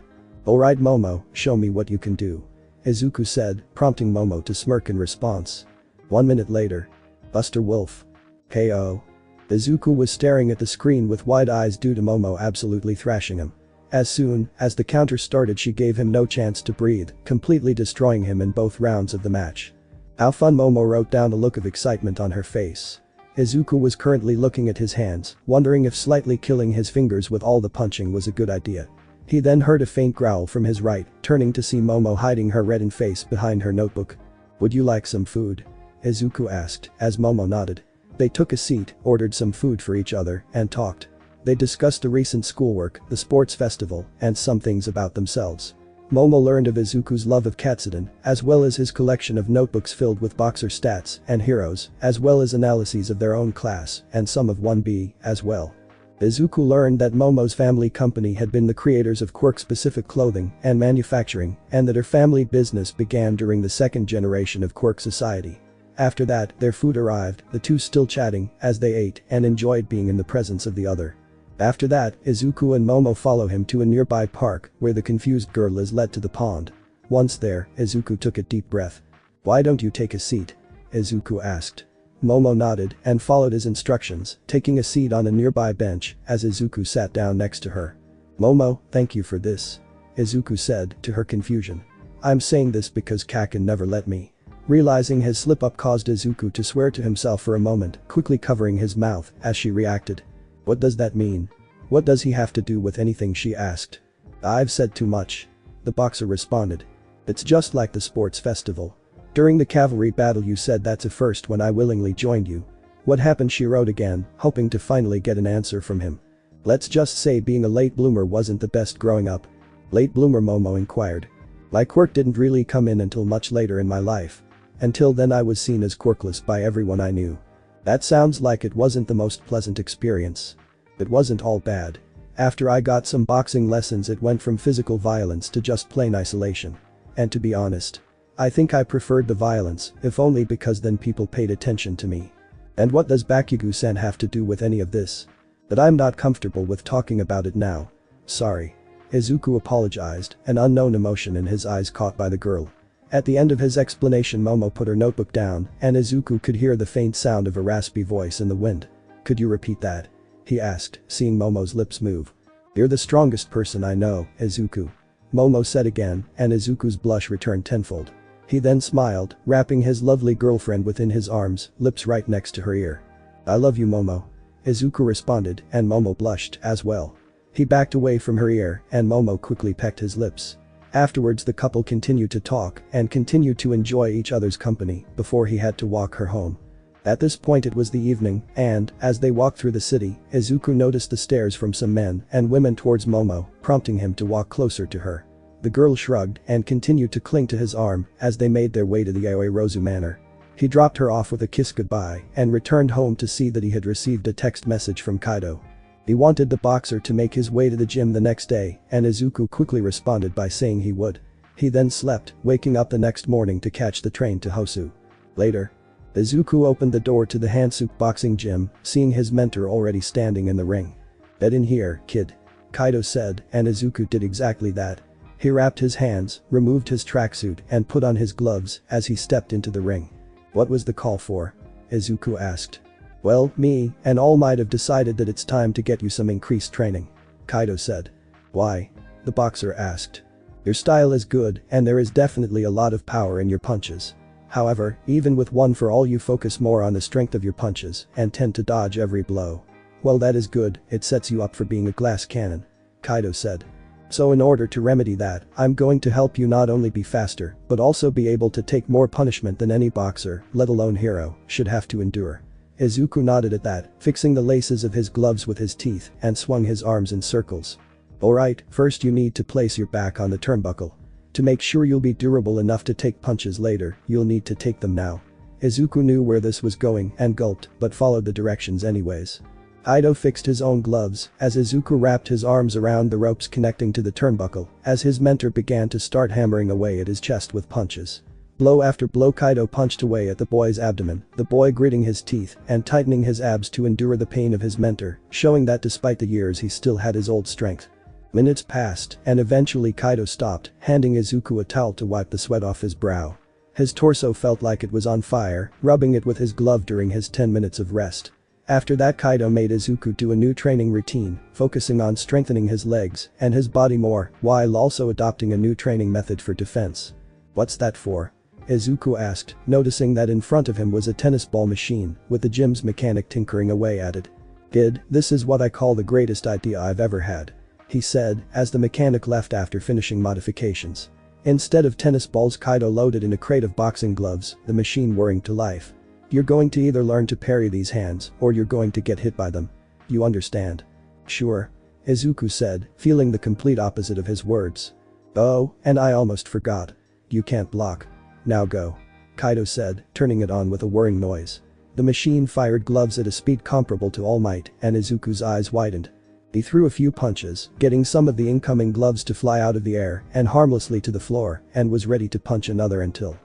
A: "Alright Momo, show me what you can do," Izuku said, prompting Momo to smirk in response. 1 minute later. Buster Wolf. KO. Izuku was staring at the screen with wide eyes due to Momo absolutely thrashing him. As soon as the counter started she gave him no chance to breathe, completely destroying him in both rounds of the match. "How fun." Momo wrote down a look of excitement on her face. Izuku was currently looking at his hands, wondering if slightly killing his fingers with all the punching was a good idea. He then heard a faint growl from his right, turning to see Momo hiding her reddened face behind her notebook. "Would you like some food?" Izuku asked, as Momo nodded. They took a seat, ordered some food for each other, and talked. They discussed the recent schoolwork, the sports festival, and some things about themselves. Momo learned of Izuku's love of Katsuden, as well as his collection of notebooks filled with boxer stats and heroes, as well as analyses of their own class, and some of 1B, as well. Izuku learned that Momo's family company had been the creators of Quirk-specific clothing and manufacturing, and that her family business began during the second generation of Quirk society. After that, their food arrived, the two still chatting as they ate and enjoyed being in the presence of the other. After that, Izuku and Momo follow him to a nearby park where the confused girl is led to the pond. Once there, Izuku took a deep breath. "Why don't you take a seat?" Izuku asked. Momo nodded and followed his instructions, taking a seat on a nearby bench as Izuku sat down next to her. "Momo, thank you for this," Izuku said, to her confusion. "I'm saying this because Kaken never let me." Realizing his slip-up caused Izuku to swear to himself for a moment, quickly covering his mouth as she reacted. "What does that mean? What does he have to do with anything?" she asked. "I've said too much," the boxer responded. "It's just like the sports festival. During the cavalry battle you said that's a first when I willingly joined you. What happened?" she wrote again, hoping to finally get an answer from him. "Let's just say being a late bloomer wasn't the best growing up." "Late bloomer?" Momo inquired. "My quirk didn't really come in until much later in my life. Until then I was seen as quirkless by everyone I knew." "That sounds like it wasn't the most pleasant experience." "It wasn't all bad. After I got some boxing lessons it went from physical violence to just plain isolation. And to be honest, I think I preferred the violence, if only because then people paid attention to me." "And what does Bakugo-san have to do with any of this?" "That I'm not comfortable with talking about it now. Sorry." Izuku apologized, an unknown emotion in his eyes caught by the girl. At the end of his explanation Momo put her notebook down and Izuku could hear the faint sound of a raspy voice in the wind. "Could you repeat that?" he asked, seeing Momo's lips move. "You're the strongest person I know, Izuku," Momo said again, and Izuku's blush returned tenfold. He then smiled, wrapping his lovely girlfriend within his arms, lips right next to her ear. "I love you Momo," Izuku responded, and Momo blushed as well. He backed away from her ear and Momo quickly pecked his lips. Afterwards the couple continued to talk and continued to enjoy each other's company before he had to walk her home. At this point it was the evening and, as they walked through the city, Izuku noticed the stares from some men and women towards Momo, prompting him to walk closer to her. The girl shrugged and continued to cling to his arm as they made their way to the Aoirozu manor. He dropped her off with a kiss goodbye and returned home to see that he had received a text message from Kaido. He wanted the boxer to make his way to the gym the next day and Izuku quickly responded by saying he would. He then slept, waking up the next morning to catch the train to Hosu. Later. Izuku opened the door to the Hansuke boxing gym, seeing his mentor already standing in the ring. "Get in here, kid," Kaido said, and Izuku did exactly that. He wrapped his hands, removed his tracksuit and put on his gloves as he stepped into the ring. "What was the call for?" Izuku asked. "Well, me and All Might have decided that it's time to get you some increased training," Kaido said. "Why?" the boxer asked. "Your style is good and there is definitely a lot of power in your punches. However, even with one for all you focus more on the strength of your punches and tend to dodge every blow. Well that is good, it sets you up for being a glass cannon," Kaido said. "So in order to remedy that, I'm going to help you not only be faster, but also be able to take more punishment than any boxer, let alone hero, should have to endure." Izuku nodded at that, fixing the laces of his gloves with his teeth and swung his arms in circles. Alright, first you need to place your back on the turnbuckle. To make sure you'll be durable enough to take punches later, you'll need to take them now. Izuku knew where this was going and gulped, but followed the directions anyways. Kaido fixed his own gloves as Izuku wrapped his arms around the ropes connecting to the turnbuckle as his mentor began to start hammering away at his chest with punches. Blow after blow Kaido punched away at the boy's abdomen, the boy gritting his teeth and tightening his abs to endure the pain of his mentor, showing that despite the years he still had his old strength. Minutes passed, and eventually Kaido stopped, handing Izuku a towel to wipe the sweat off his brow. His torso felt like it was on fire, rubbing it with his glove during his 10 minutes of rest. After that Kaido made Izuku do a new training routine, focusing on strengthening his legs and his body more, while also adopting a new training method for defense. "What's that for?" Izuku asked, noticing that in front of him was a tennis ball machine, with the gym's mechanic tinkering away at it. "Kid, this is what I call the greatest idea I've ever had," he said, as the mechanic left after finishing modifications. Instead of tennis balls Kaido loaded in a crate of boxing gloves, the machine whirring to life. "You're going to either learn to parry these hands, or you're going to get hit by them. You understand?" "Sure," Izuku said, feeling the complete opposite of his words. "Oh, and I almost forgot. You can't block. Now go," Kaido said, turning it on with a whirring noise. The machine fired gloves at a speed comparable to All Might, and Izuku's eyes widened. He threw a few punches, getting some of the incoming gloves to fly out of the air and harmlessly to the floor, and was ready to punch another until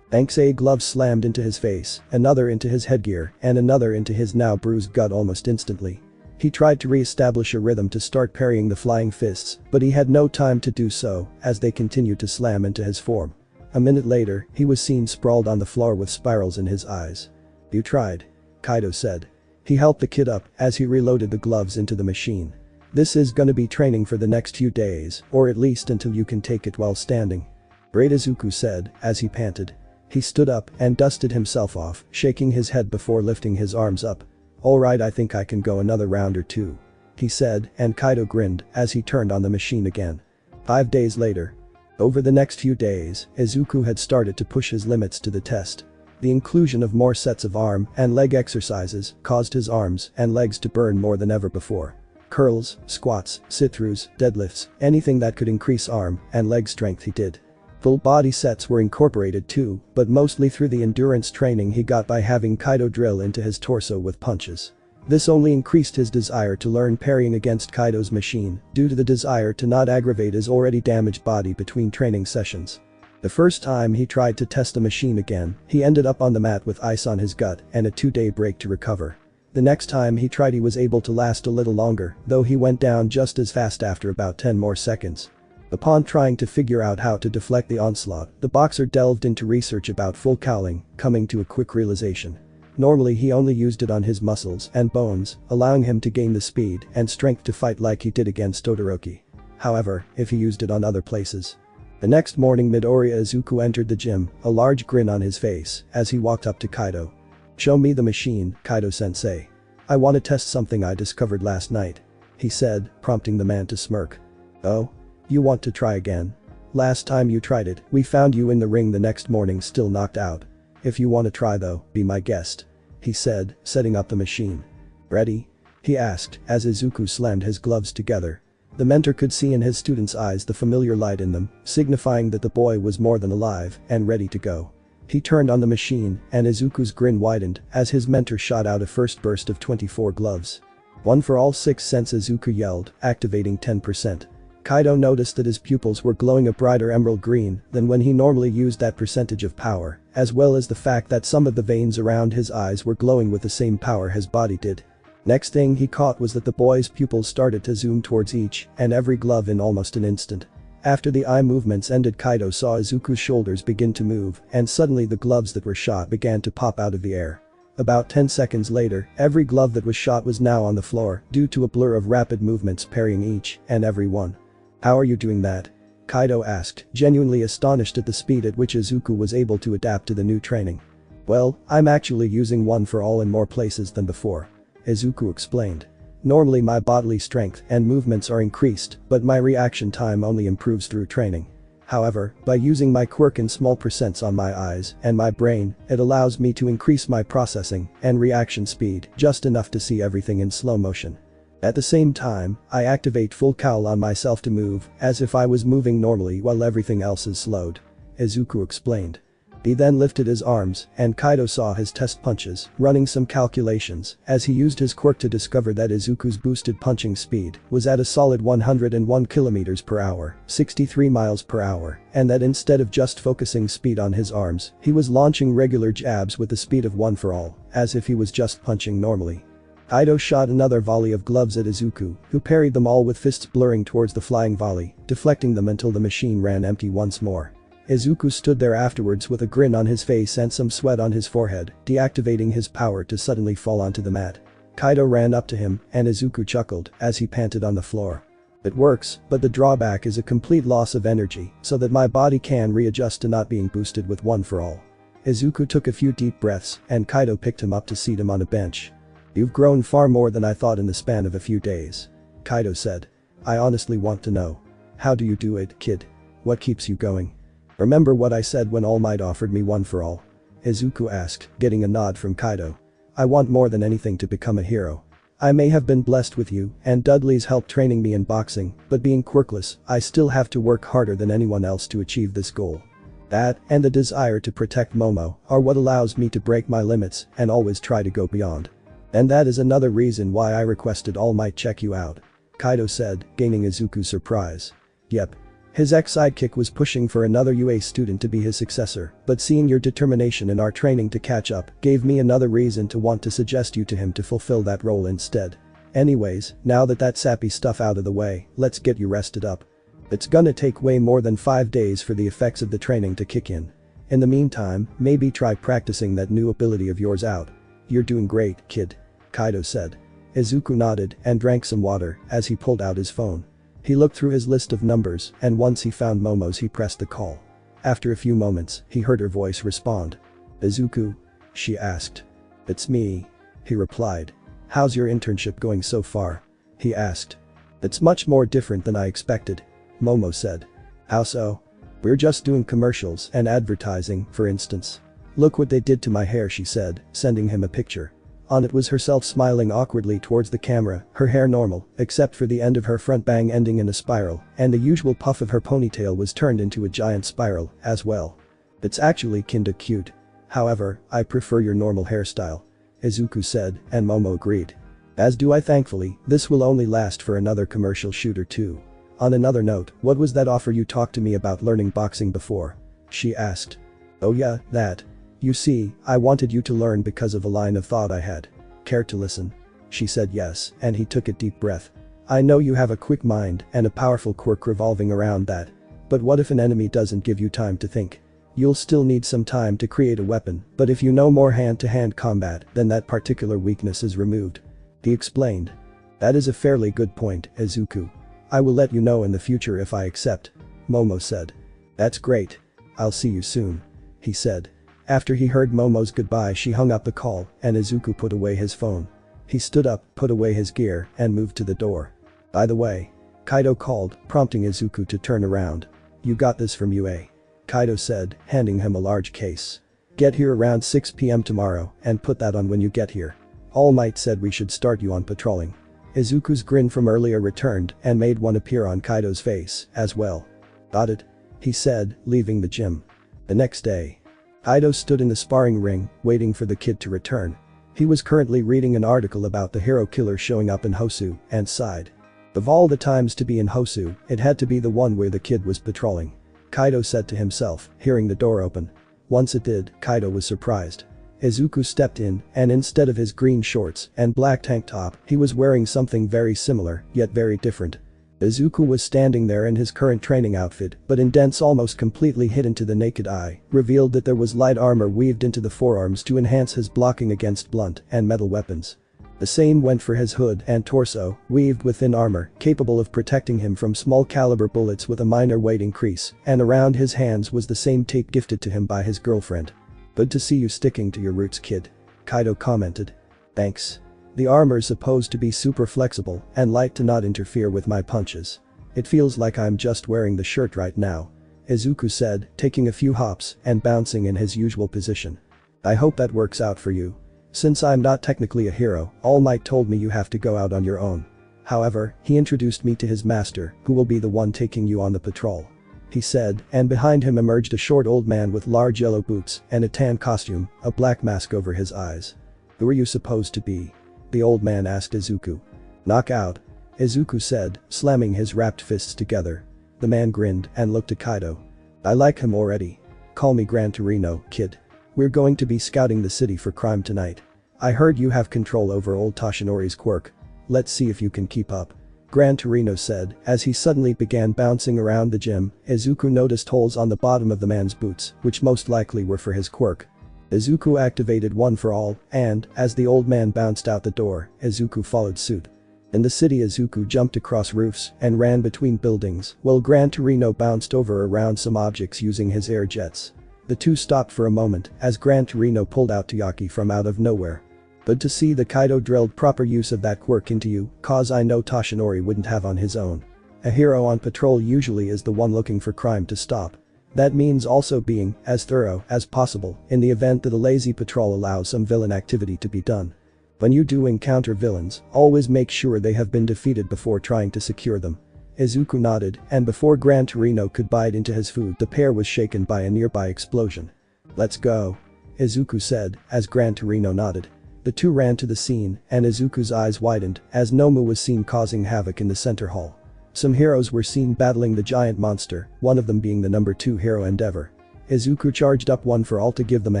A: thanks a glove slammed into his face, another into his headgear, and another into his now bruised gut almost instantly. He tried to re-establish a rhythm to start parrying the flying fists, but he had no time to do so as they continued to slam into his form. A minute later, he was seen sprawled on the floor with spirals in his eyes. "You tried," Kaido said. He helped the kid up as he reloaded the gloves into the machine. "This is gonna be training for the next few days, or at least until you can take it while standing." "Great," Izuku said as he panted. He stood up and dusted himself off, shaking his head before lifting his arms up. "Alright, I think I can go another round or two," he said, and Kaido grinned as he turned on the machine again. 5 days later. Over the next few days, Izuku had started to push his limits to the test. The inclusion of more sets of arm and leg exercises caused his arms and legs to burn more than ever before. Curls, squats, sit-throughs, deadlifts, anything that could increase arm and leg strength he did. Full body sets were incorporated too, but mostly through the endurance training he got by having Kaido drill into his torso with punches. This only increased his desire to learn parrying against Kaido's machine, due to the desire to not aggravate his already damaged body between training sessions. The first time he tried to test the machine again, he ended up on the mat with ice on his gut and a 2-day break to recover. The next time he tried he was able to last a little longer, though he went down just as fast after about 10 more seconds. Upon trying to figure out how to deflect the onslaught, the boxer delved into research about full cowling, coming to a quick realization. Normally he only used it on his muscles and bones, allowing him to gain the speed and strength to fight like he did against Todoroki. However, if he used it on other places. The next morning Midoriya Izuku entered the gym, a large grin on his face, as he walked up to Kaido. "Show me the machine, Kaido-sensei. I want to test something I discovered last night," he said, prompting the man to smirk. "Oh? You want to try again? Last time you tried it, we found you in the ring the next morning still knocked out. If you want to try though, be my guest," he said, setting up the machine. "Ready?" he asked as Izuku slammed his gloves together. The mentor could see in his student's eyes the familiar light in them, signifying that the boy was more than alive and ready to go. He turned on the machine and Izuku's grin widened as his mentor shot out a first burst of 24 gloves. "One for all 6 cents," Izuku yelled, activating 10%. Kaido noticed that his pupils were glowing a brighter emerald green than when he normally used that percentage of power, as well as the fact that some of the veins around his eyes were glowing with the same power his body did. Next thing he caught was that the boy's pupils started to zoom towards each and every glove in almost an instant. After the eye movements ended, Kaido saw Izuku's shoulders begin to move and suddenly the gloves that were shot began to pop out of the air. About 10 seconds later, every glove that was shot was now on the floor due to a blur of rapid movements parrying each and every one. "How are you doing that?" Kaido asked, genuinely astonished at the speed at which Izuku was able to adapt to the new training. "Well, I'm actually using one for all in more places than before," Izuku explained. "Normally my bodily strength and movements are increased, but my reaction time only improves through training. However, by using my quirk in small percents on my eyes and my brain, it allows me to increase my processing and reaction speed just enough to see everything in slow motion." At the same time, I activate full cowl on myself to move, as if I was moving normally while everything else is slowed. Izuku explained. He then lifted his arms, and Kaido saw his test punches, running some calculations, as he used his quirk to discover that Izuku's boosted punching speed was at a solid 101 km per hour, 63 miles per hour, and that instead of just focusing speed on his arms, he was launching regular jabs with the speed of one for all, as if he was just punching normally. Kaido shot another volley of gloves at Izuku, who parried them all with fists blurring towards the flying volley, deflecting them until the machine ran empty once more. Izuku stood there afterwards with a grin on his face and some sweat on his forehead, deactivating his power to suddenly fall onto the mat. Kaido ran up to him, and Izuku chuckled as he panted on the floor. It works, but the drawback is a complete loss of energy, so that my body can readjust to not being boosted with one for all. Izuku took a few deep breaths, and Kaido picked him up to seat him on a bench. You've grown far more than I thought in the span of a few days. Kaido said. I honestly want to know. How do you do it, kid? What keeps you going? Remember what I said when All Might offered me one for all? Izuku asked, getting a nod from Kaido. I want more than anything to become a hero. I may have been blessed with you and Dudley's help training me in boxing, but being quirkless, I still have to work harder than anyone else to achieve this goal. That, and the desire to protect Momo, are what allows me to break my limits and always try to go beyond. And that is another reason why I requested All Might check you out. Kaido said, gaining Izuku's surprise. Yep. His ex-sidekick was pushing for another UA student to be his successor, but seeing your determination in our training to catch up gave me another reason to want to suggest you to him to fulfill that role instead. Anyways, now that sappy stuff out of the way, let's get you rested up. It's gonna take way more than 5 days for the effects of the training to kick in. In the meantime, maybe try practicing that new ability of yours out. You're doing great, kid. Kaido said. Izuku nodded and drank some water as he pulled out his phone. He looked through his list of numbers, and once he found Momo's he pressed the call. After a few moments, he heard her voice respond. Izuku? She asked. It's me. He replied. How's your internship going so far? He asked. It's much more different than I expected. Momo said. How so? We're just doing commercials and advertising, for instance. Look what they did to my hair, she said, sending him a picture. On it was herself smiling awkwardly towards the camera, her hair normal, except for the end of her front bang ending in a spiral, and the usual puff of her ponytail was turned into a giant spiral, as well. It's actually kinda cute. However, I prefer your normal hairstyle. Izuku said, and Momo agreed. As do I, thankfully. This will only last for another commercial shoot or two. On another note, what was that offer you talked to me about learning boxing before? She asked. Oh yeah, that. You see, I wanted you to learn because of a line of thought I had. Care to listen? She said yes, and he took a deep breath. I know you have a quick mind and a powerful quirk revolving around that. But what if an enemy doesn't give you time to think? You'll still need some time to create a weapon, but if you know more hand-to-hand combat, then that particular weakness is removed. He explained. That is a fairly good point, Izuku. I will let you know in the future if I accept. Momo said. That's great. I'll see you soon. He said. After he heard Momo's goodbye, she hung up the call, and Izuku put away his phone. He stood up, put away his gear, and moved to the door. By the way, Kaido called, prompting Izuku to turn around. You got this from UA. Kaido said, handing him a large case. Get here around 6 p.m. tomorrow, and put that on when you get here. All Might said we should start you on patrolling. Izuku's grin from earlier returned and made one appear on Kaido's face, as well. Got it? He said, leaving the gym. The next day, Kaido stood in the sparring ring, waiting for the kid to return. He was currently reading an article about the hero killer showing up in Hosu, and sighed. Of all the times to be in Hosu, it had to be the one where the kid was patrolling. Kaido said to himself, hearing the door open. Once it did, Kaido was surprised. Izuku stepped in, and instead of his green shorts and black tank top, he was wearing something very similar, yet very different. Izuku was standing there in his current training outfit, but indents almost completely hidden to the naked eye, revealed that there was light armor weaved into the forearms to enhance his blocking against blunt and metal weapons. The same went for his hood and torso, weaved with thin armor, capable of protecting him from small caliber bullets with a minor weight increase, and around his hands was the same tape gifted to him by his girlfriend. Good to see you sticking to your roots, kid. Kaido commented. Thanks. The armor's supposed to be super flexible and light to not interfere with my punches. It feels like I'm just wearing the shirt right now. Izuku said, taking a few hops and bouncing in his usual position. I hope that works out for you. Since I'm not technically a hero, All Might told me you have to go out on your own. However, he introduced me to his master, who will be the one taking you on the patrol. He said, and behind him emerged a short old man with large yellow boots and a tan costume, a black mask over his eyes. Who are you supposed to be? The old man asked Izuku. Knockout. Izuku said, slamming his wrapped fists together. The man grinned and looked at Kaido. I like him already. Call me Gran Torino, kid. We're going to be scouting the city for crime tonight. I heard you have control over old Toshinori's quirk. Let's see if you can keep up. Gran Torino said, as he suddenly began bouncing around the gym. Izuku noticed holes on the bottom of the man's boots, which most likely were for his quirk. Izuku activated One for All, and, as the old man bounced out the door, Izuku followed suit. In the city, Izuku jumped across roofs and ran between buildings, while Gran Torino bounced over around some objects using his air jets. The two stopped for a moment as Gran Torino pulled out Toyaki from out of nowhere. Good to see the Kaido drilled proper use of that quirk into you, cause I know Toshinori wouldn't have on his own. A hero on patrol usually is the one looking for crime to stop. That means also being as thorough as possible in the event that a lazy patrol allows some villain activity to be done. When you do encounter villains, always make sure they have been defeated before trying to secure them. Izuku nodded, and before Gran Torino could bite into his food, the pair was shaken by a nearby explosion. Let's go. Izuku said, as Gran Torino nodded. The two ran to the scene, and Izuku's eyes widened as Momo was seen causing havoc in the center hall. Some heroes were seen battling the giant monster, one of them being the number 2 hero Endeavor. Izuku charged up One for All to give them a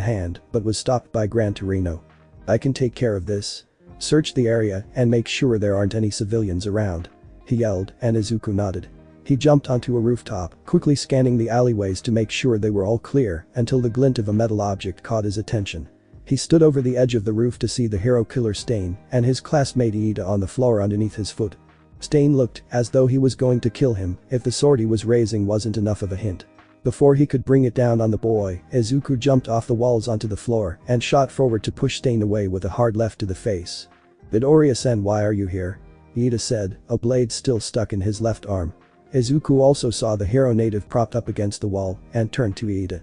A: hand, but was stopped by Gran Torino. I can take care of this. Search the area and make sure there aren't any civilians around. He yelled, and Izuku nodded. He jumped onto a rooftop, quickly scanning the alleyways to make sure they were all clear until the glint of a metal object caught his attention. He stood over the edge of the roof to see the hero killer Stain and his classmate Iida on the floor underneath his foot. Stain looked as though he was going to kill him if the sword he was raising wasn't enough of a hint. Before he could bring it down on the boy, Izuku jumped off the walls onto the floor and shot forward to push Stain away with a hard left to the face. Midoriya-sen, why are you here? Iida said, a blade still stuck in his left arm. Izuku also saw the hero native propped up against the wall and turned to Iida.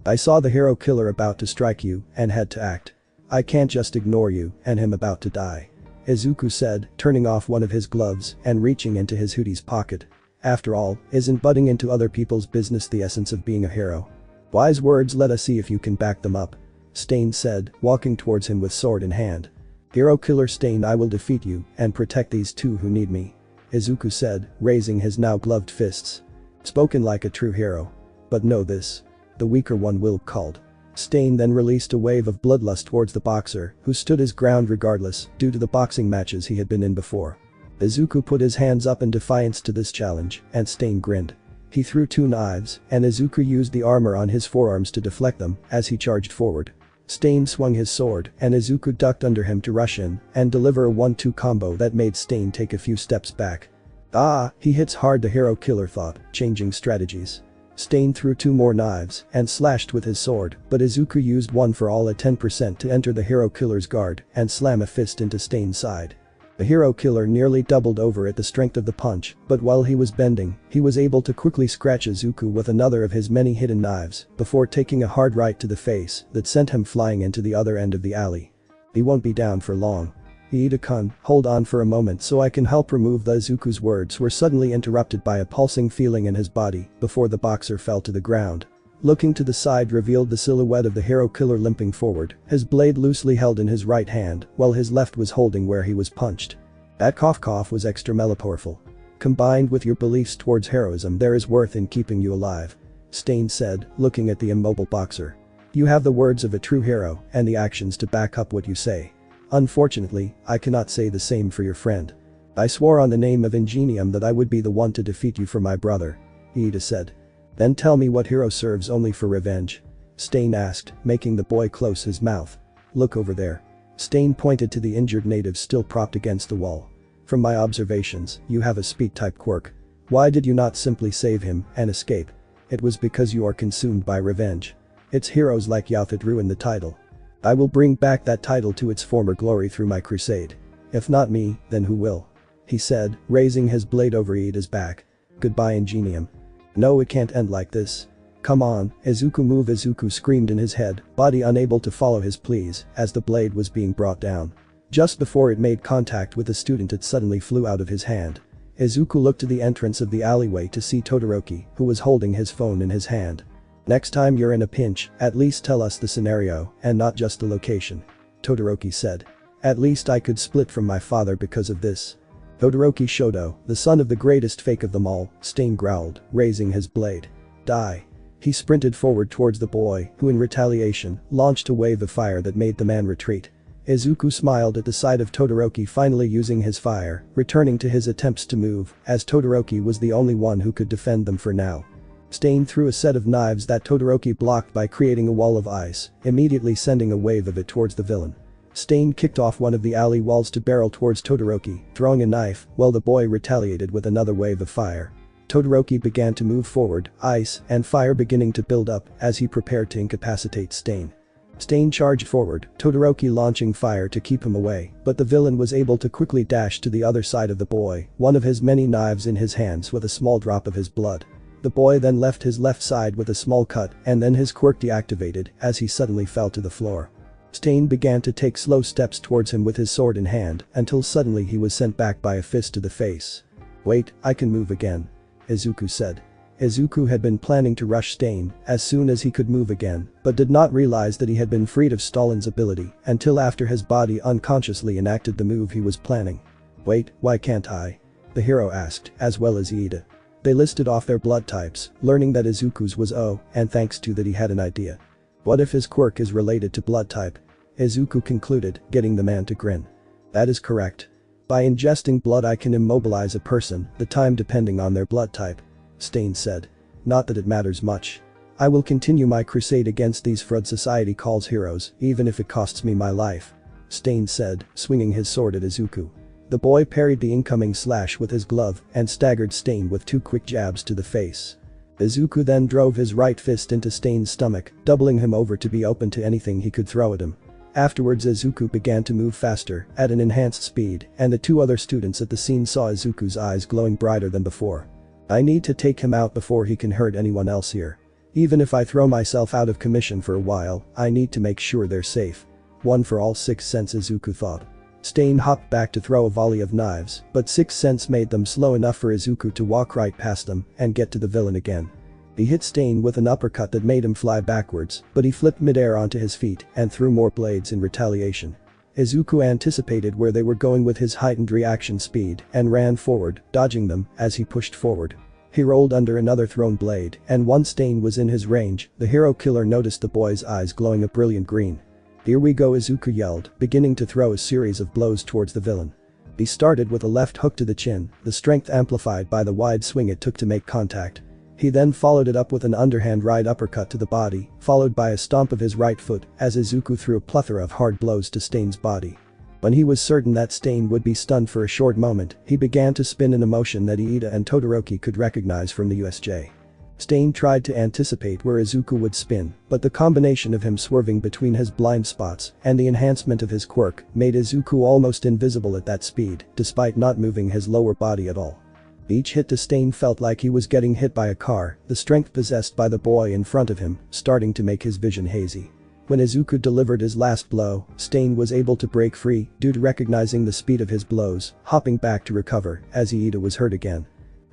A: I saw the hero killer about to strike you and had to act. I can't just ignore you and him about to die. Izuku said, turning off one of his gloves and reaching into his hoodie's pocket. After all, isn't butting into other people's business the essence of being a hero? Wise words, let us see if you can back them up. Stain said, walking towards him with sword in hand. Hero killer Stain, I will defeat you and protect these two who need me. Izuku said, raising his now gloved fists. Spoken like a true hero. But know this. The weaker one will be called. Stain then released a wave of bloodlust towards the boxer, who stood his ground regardless due to the boxing matches he had been in before. Izuku put his hands up in defiance to this challenge, and Stain grinned. He threw 2 knives, and Izuku used the armor on his forearms to deflect them as he charged forward. Stain swung his sword, and Izuku ducked under him to rush in and deliver a 1-2 combo that made Stain take a few steps back. Ah, he hits hard, the hero killer thought, changing strategies. Stain threw 2 more knives and slashed with his sword, but Izuku used One for All at 10% to enter the hero killer's guard and slam a fist into Stain's side. The hero killer nearly doubled over at the strength of the punch, but while he was bending, he was able to quickly scratch Izuku with another of his many hidden knives before taking a hard right to the face that sent him flying into the other end of the alley. He won't be down for long. Iida-kun, hold on for a moment so I can help remove the Izuku's words were suddenly interrupted by a pulsing feeling in his body before the boxer fell to the ground. Looking to the side revealed the silhouette of the hero killer limping forward, his blade loosely held in his right hand while his left was holding where he was punched. That cough was extra powerful. Combined with your beliefs towards heroism, there is worth in keeping you alive. Stain said, looking at the immobile boxer. You have the words of a true hero and the actions to back up what you say. Unfortunately, I cannot say the same for your friend. I swore on the name of Ingenium that I would be the one to defeat you for my brother. Iida said. Then tell me what hero serves only for revenge? Stain asked, making the boy close his mouth. Look over there. Stain pointed to the injured native still propped against the wall. From my observations, you have a speed-type quirk. Why did you not simply save him and escape? It was because you are consumed by revenge. It's heroes like you that ruin the title. I will bring back that title to its former glory through my crusade. If not me, then who will? He said, raising his blade over Iida's back. Goodbye, Ingenium. No, it can't end like this. Come on, Izuku, move! Izuku screamed in his head, body unable to follow his pleas as the blade was being brought down. Just before it made contact with the student, it suddenly flew out of his hand. Izuku looked to the entrance of the alleyway to see Todoroki, who was holding his phone in his hand. "Next time you're in a pinch, at least tell us the scenario, and not just the location," Todoroki said. "At least I could split from my father because of this." Todoroki Shoto, the son of the greatest fake of them all, Stain growled, raising his blade. "Die." He sprinted forward towards the boy, who in retaliation, launched a wave of fire that made the man retreat. Izuku smiled at the sight of Todoroki finally using his fire, returning to his attempts to move, as Todoroki was the only one who could defend them for now. Stain threw a set of knives that Todoroki blocked by creating a wall of ice, immediately sending a wave of it towards the villain. Stain kicked off one of the alley walls to barrel towards Todoroki, throwing a knife, while the boy retaliated with another wave of fire. Todoroki began to move forward, ice and fire beginning to build up as he prepared to incapacitate Stain. Stain charged forward, Todoroki launching fire to keep him away, but the villain was able to quickly dash to the other side of the boy, one of his many knives in his hands with a small drop of his blood. The boy then left his left side with a small cut and then his quirk deactivated as he suddenly fell to the floor. Stain began to take slow steps towards him with his sword in hand until suddenly he was sent back by a fist to the face. "Wait, I can move again," Izuku said. Izuku had been planning to rush Stain as soon as he could move again, but did not realize that he had been freed of Stalin's ability until after his body unconsciously enacted the move he was planning. "Wait, why can't I?" the hero asked, as well as Iida. They listed off their blood types, learning that Izuku's was O, and thanks to that he had an idea. "What if his quirk is related to blood type?" Izuku concluded, getting the man to grin. "That is correct. By ingesting blood I can immobilize a person, the time depending on their blood type," Stain said. "Not that it matters much. I will continue my crusade against these fraud society calls heroes, even if it costs me my life," Stain said, swinging his sword at Izuku. The boy parried the incoming slash with his glove and staggered Stain with 2 quick jabs to the face. Izuku then drove his right fist into Stain's stomach, doubling him over to be open to anything he could throw at him. Afterwards Izuku began to move faster, at an enhanced speed, and the 2 other students at the scene saw Izuku's eyes glowing brighter than before. "I need to take him out before he can hurt anyone else here. Even if I throw myself out of commission for a while, I need to make sure they're safe. One for all 6 cents," Izuku thought. Stain hopped back to throw a volley of knives, but 6 cents made them slow enough for Izuku to walk right past them and get to the villain again. He hit Stain with an uppercut that made him fly backwards, but he flipped midair onto his feet and threw more blades in retaliation. Izuku anticipated where they were going with his heightened reaction speed and ran forward, dodging them as he pushed forward. He rolled under another thrown blade, and once Stain was in his range, the hero killer noticed the boy's eyes glowing a brilliant green. "Here we go," Izuku yelled, beginning to throw a series of blows towards the villain. He started with a left hook to the chin, the strength amplified by the wide swing it took to make contact. He then followed it up with an underhand right uppercut to the body, followed by a stomp of his right foot as Izuku threw a plethora of hard blows to Stain's body. When he was certain that Stain would be stunned for a short moment, he began to spin in a motion that Iida and Todoroki could recognize from the USJ. Stain tried to anticipate where Izuku would spin, but the combination of him swerving between his blind spots and the enhancement of his quirk made Izuku almost invisible at that speed, despite not moving his lower body at all. Each hit to Stain felt like he was getting hit by a car, the strength possessed by the boy in front of him, starting to make his vision hazy. When Izuku delivered his last blow, Stain was able to break free due to recognizing the speed of his blows, hopping back to recover as Iida was hurt again.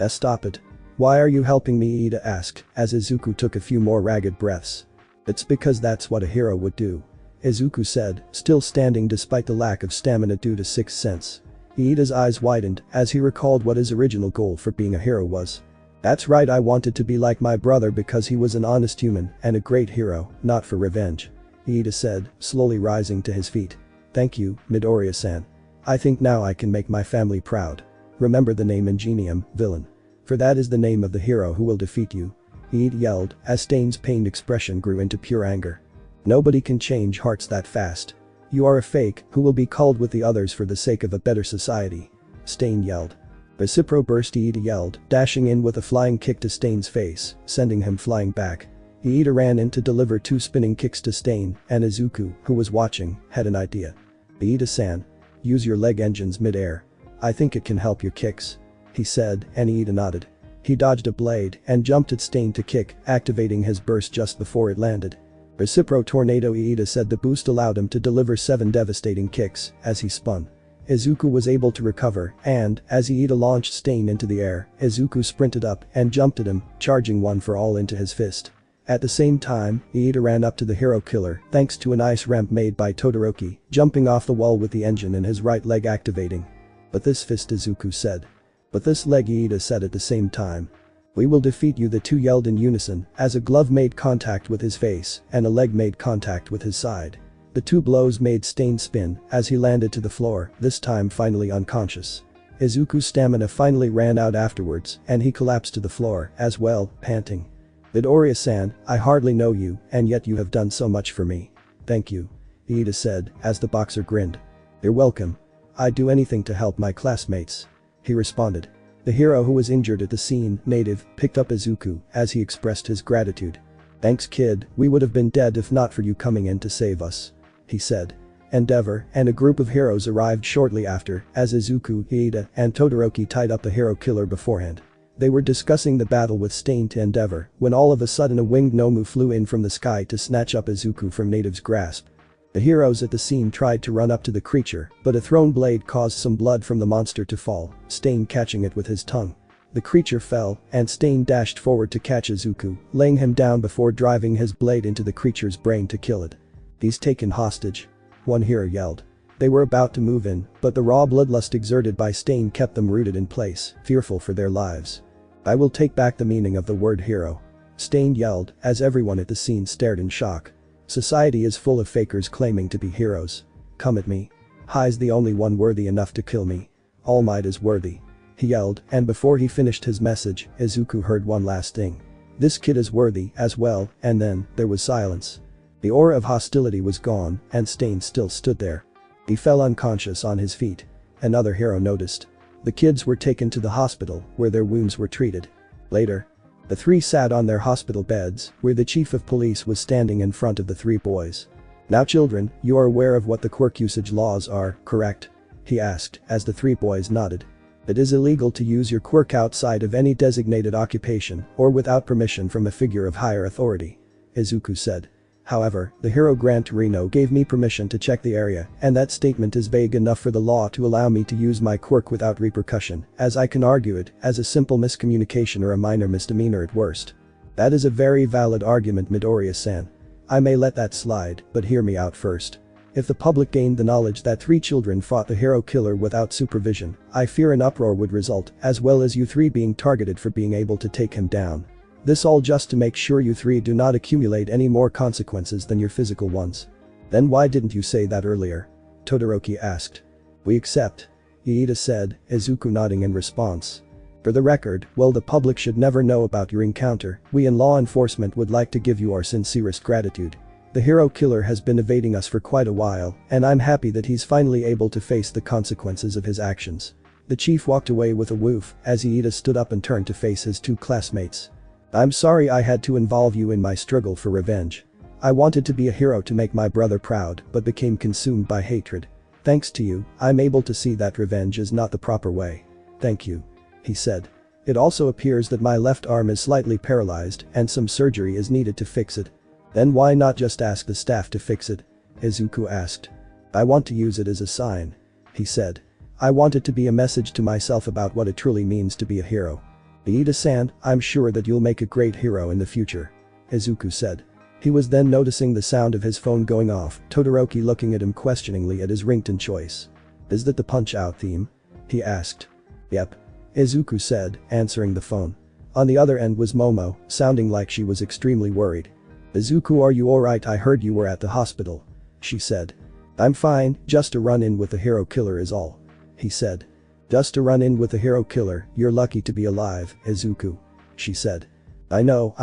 A: "Stop it. Why are you helping me?" Iida asked as Izuku took a few more ragged breaths. "It's because that's what a hero would do," Izuku said, still standing despite the lack of stamina due to 6th sense. Iida's eyes widened as he recalled what his original goal for being a hero was. "That's right, I wanted to be like my brother because he was an honest human and a great hero, not for revenge," Iida said, slowly rising to his feet. "Thank you, Midoriya-san. I think now I can make my family proud. Remember the name Ingenium, villain. For that is the name of the hero who will defeat you," Iida yelled as Stain's pained expression grew into pure anger. "Nobody can change hearts that fast. You are a fake who will be culled with the others for the sake of a better society," Stain yelled. "Recipro burst," Iida yelled, dashing in with a flying kick to Stain's face, sending him flying back. Iida ran in to deliver 2 spinning kicks to Stain, and Izuku, who was watching, had an idea. "Iida-san. Use your leg engines mid-air. I think it can help your kicks," he said, and Iida nodded. He dodged a blade and jumped at Stain to kick, activating his burst just before it landed. Recipro Tornado Iida said the boost allowed him to deliver 7 devastating kicks as he spun. Izuku was able to recover and, as Iida launched Stain into the air, Izuku sprinted up and jumped at him, charging one for all into his fist. At the same time, Iida ran up to the hero killer thanks to an ice ramp made by Todoroki, jumping off the wall with the engine in his right leg activating. But this fist, Izuku said. But this leg, Iida said at the same time. We will defeat you, the two yelled in unison as a glove made contact with his face and a leg made contact with his side. The two blows made Stain spin as he landed to the floor, this time finally unconscious. Izuku's stamina finally ran out afterwards and he collapsed to the floor as well, panting. Midoriya-san, I hardly know you and yet you have done so much for me. Thank you. Iida said as the boxer grinned. You're welcome. I'd do anything to help my classmates. He responded. The hero who was injured at the scene, Native, picked up Izuku as he expressed his gratitude. Thanks kid, we would have been dead if not for you coming in to save us. He said. Endeavor and a group of heroes arrived shortly after as Izuku, Iida, and Todoroki tied up the hero killer beforehand. They were discussing the battle with Stain to Endeavor when all of a sudden a winged Nomu flew in from the sky to snatch up Izuku from Native's grasp. The heroes at the scene tried to run up to the creature, but a thrown blade caused some blood from the monster to fall, Stain catching it with his tongue. The creature fell, and Stain dashed forward to catch Izuku, laying him down before driving his blade into the creature's brain to kill it. He's taken hostage. One hero yelled. They were about to move in, but the raw bloodlust exerted by Stain kept them rooted in place, fearful for their lives. I will take back the meaning of the word hero. Stain yelled, as everyone at the scene stared in shock. Society is full of fakers claiming to be heroes. Come at me. Hi's the only one worthy enough to kill me. All Might is worthy. He yelled, and before he finished his message, Izuku heard one last thing. This kid is worthy as well, and then, there was silence. The aura of hostility was gone, and Stain still stood there. He fell unconscious on his feet. Another hero noticed. The kids were taken to the hospital, where their wounds were treated. Later, the three sat on their hospital beds, where the chief of police was standing in front of the three boys. Now children, you are aware of what the quirk usage laws are, correct? He asked, as the three boys nodded. It is illegal to use your quirk outside of any designated occupation or without permission from a figure of higher authority. Izuku said. However, the hero Gran Torino gave me permission to check the area, and that statement is vague enough for the law to allow me to use my quirk without repercussion, as I can argue it as a simple miscommunication or a minor misdemeanor at worst. That is a very valid argument, Midoriya-san. I may let that slide, but hear me out first. If the public gained the knowledge that 3 children fought the hero killer without supervision, I fear an uproar would result, as well as you 3 being targeted for being able to take him down. This all just to make sure you 3 do not accumulate any more consequences than your physical ones. Then why didn't you say that earlier? Todoroki asked. We accept. Iida said, Izuku nodding in response. For the record, while the public should never know about your encounter, we in law enforcement would like to give you our sincerest gratitude. The hero killer has been evading us for quite a while, and I'm happy that he's finally able to face the consequences of his actions. The chief walked away with a woof as Iida stood up and turned to face his 2 classmates. I'm sorry I had to involve you in my struggle for revenge. I wanted to be a hero to make my brother proud but became consumed by hatred. Thanks to you, I'm able to see that revenge is not the proper way. Thank you. He said. It also appears that my left arm is slightly paralyzed and some surgery is needed to fix it. Then why not just ask the staff to fix it? Izuku asked. I want to use it as a sign. He said. I want it to be a message to myself about what it truly means to be a hero. Iida-san, I'm sure that you'll make a great hero in the future. Izuku said. He was then noticing the sound of his phone going off, Todoroki looking at him questioningly at his ringtone choice. Is that the Punch-Out theme? He asked. Yep. Izuku said, answering the phone. On the other end was Momo, sounding like she was extremely worried. Izuku, are you alright? I heard you were at the hospital. She said. I'm fine, just a run-in with the hero killer is all. He said. Just a run-in with the hero killer, you're lucky to be alive, Izuku. She said. I know.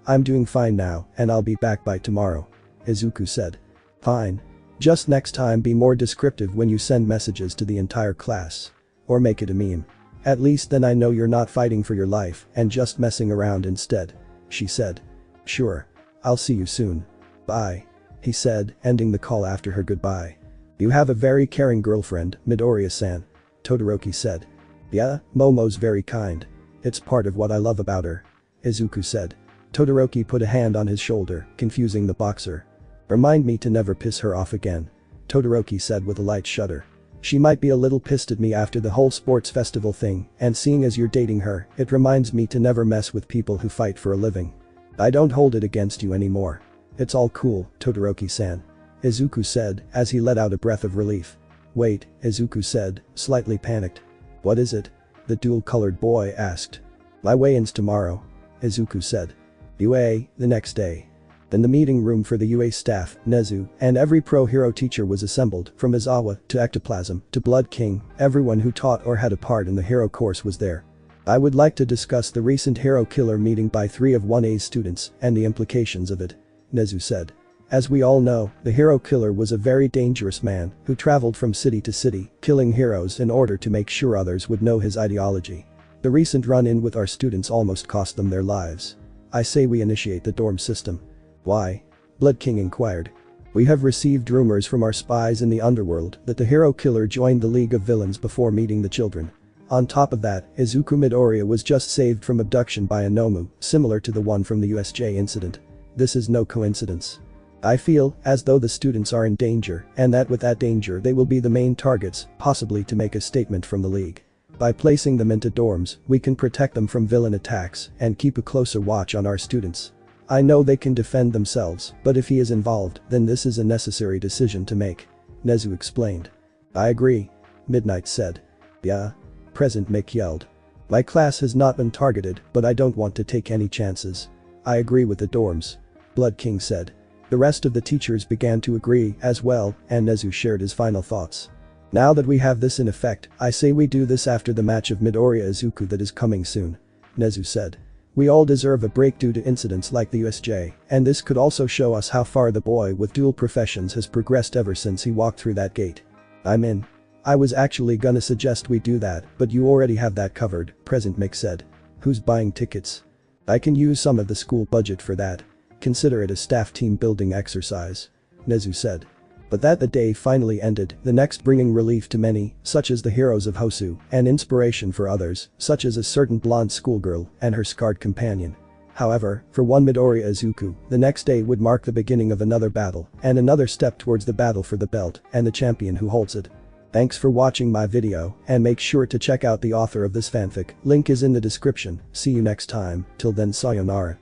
A: I'm doing fine now, and I'll be back by tomorrow. Izuku said. Fine. Just next time be more descriptive when you send messages to the entire class. Or make it a meme. At least then I know you're not fighting for your life and just messing around instead. She said. Sure. I'll see you soon. Bye. He said, ending the call after her goodbye. You have a very caring girlfriend, Midoriya-san. Todoroki said. Yeah, Momo's very kind. It's part of what I love about her. Izuku said. Todoroki put a hand on his shoulder, confusing the boxer. Remind me to never piss her off again. Todoroki said with a light shudder. She might be a little pissed at me after the whole sports festival thing, and seeing as you're dating her, it reminds me to never mess with people who fight for a living. I don't hold it against you anymore. It's all cool, Todoroki-san. Izuku said, as he let out a breath of relief. Wait, Izuku said, slightly panicked. What is it? The dual-colored boy asked. My weigh-in's tomorrow. Izuku said. UA, the next day. In the meeting room for the UA staff, Nezu, and every pro-hero teacher was assembled, from Izawa to Ectoplasm to Blood King, everyone who taught or had a part in the hero course was there. I would like to discuss the recent hero killer meeting by 3 of 1A's students and the implications of it, Nezu said. As we all know, the hero killer was a very dangerous man who traveled from city to city, killing heroes in order to make sure others would know his ideology. The recent run-in with our students almost cost them their lives. I say we initiate the dorm system. Why? Blood King inquired. We have received rumors from our spies in the underworld that the hero killer joined the League of Villains before meeting the children. On top of that, Izuku Midoriya was just saved from abduction by a Nomu, similar to the one from the USJ incident. This is no coincidence. I feel as though the students are in danger, and that with that danger they will be the main targets, possibly to make a statement from the League. By placing them into dorms, we can protect them from villain attacks and keep a closer watch on our students. I know they can defend themselves, but if he is involved, then this is a necessary decision to make. Nezu explained. I agree. Midnight said. Yeah. Present Mick yelled. My class has not been targeted, but I don't want to take any chances. I agree with the dorms. Blood King said. The rest of the teachers began to agree as well, and Nezu shared his final thoughts. Now that we have this in effect, I say we do this after the match of Midoriya Izuku that is coming soon. Nezu said. We all deserve a break due to incidents like the USJ, and this could also show us how far the boy with dual professions has progressed ever since he walked through that gate. I'm in. I was actually gonna suggest we do that, but you already have that covered, Present Mick said. Who's buying tickets? I can use some of the school budget for that. Consider it a staff team building exercise. Nezu said. But that the day finally ended, the next bringing relief to many, such as the heroes of Hosu, and inspiration for others, such as a certain blonde schoolgirl and her scarred companion. However, for one Midoriya Izuku, the next day would mark the beginning of another battle, and another step towards the battle for the belt and the champion who holds it. Thanks for watching my video, and make sure to check out the author of this fanfic, link is in the description. See you next time, till then sayonara.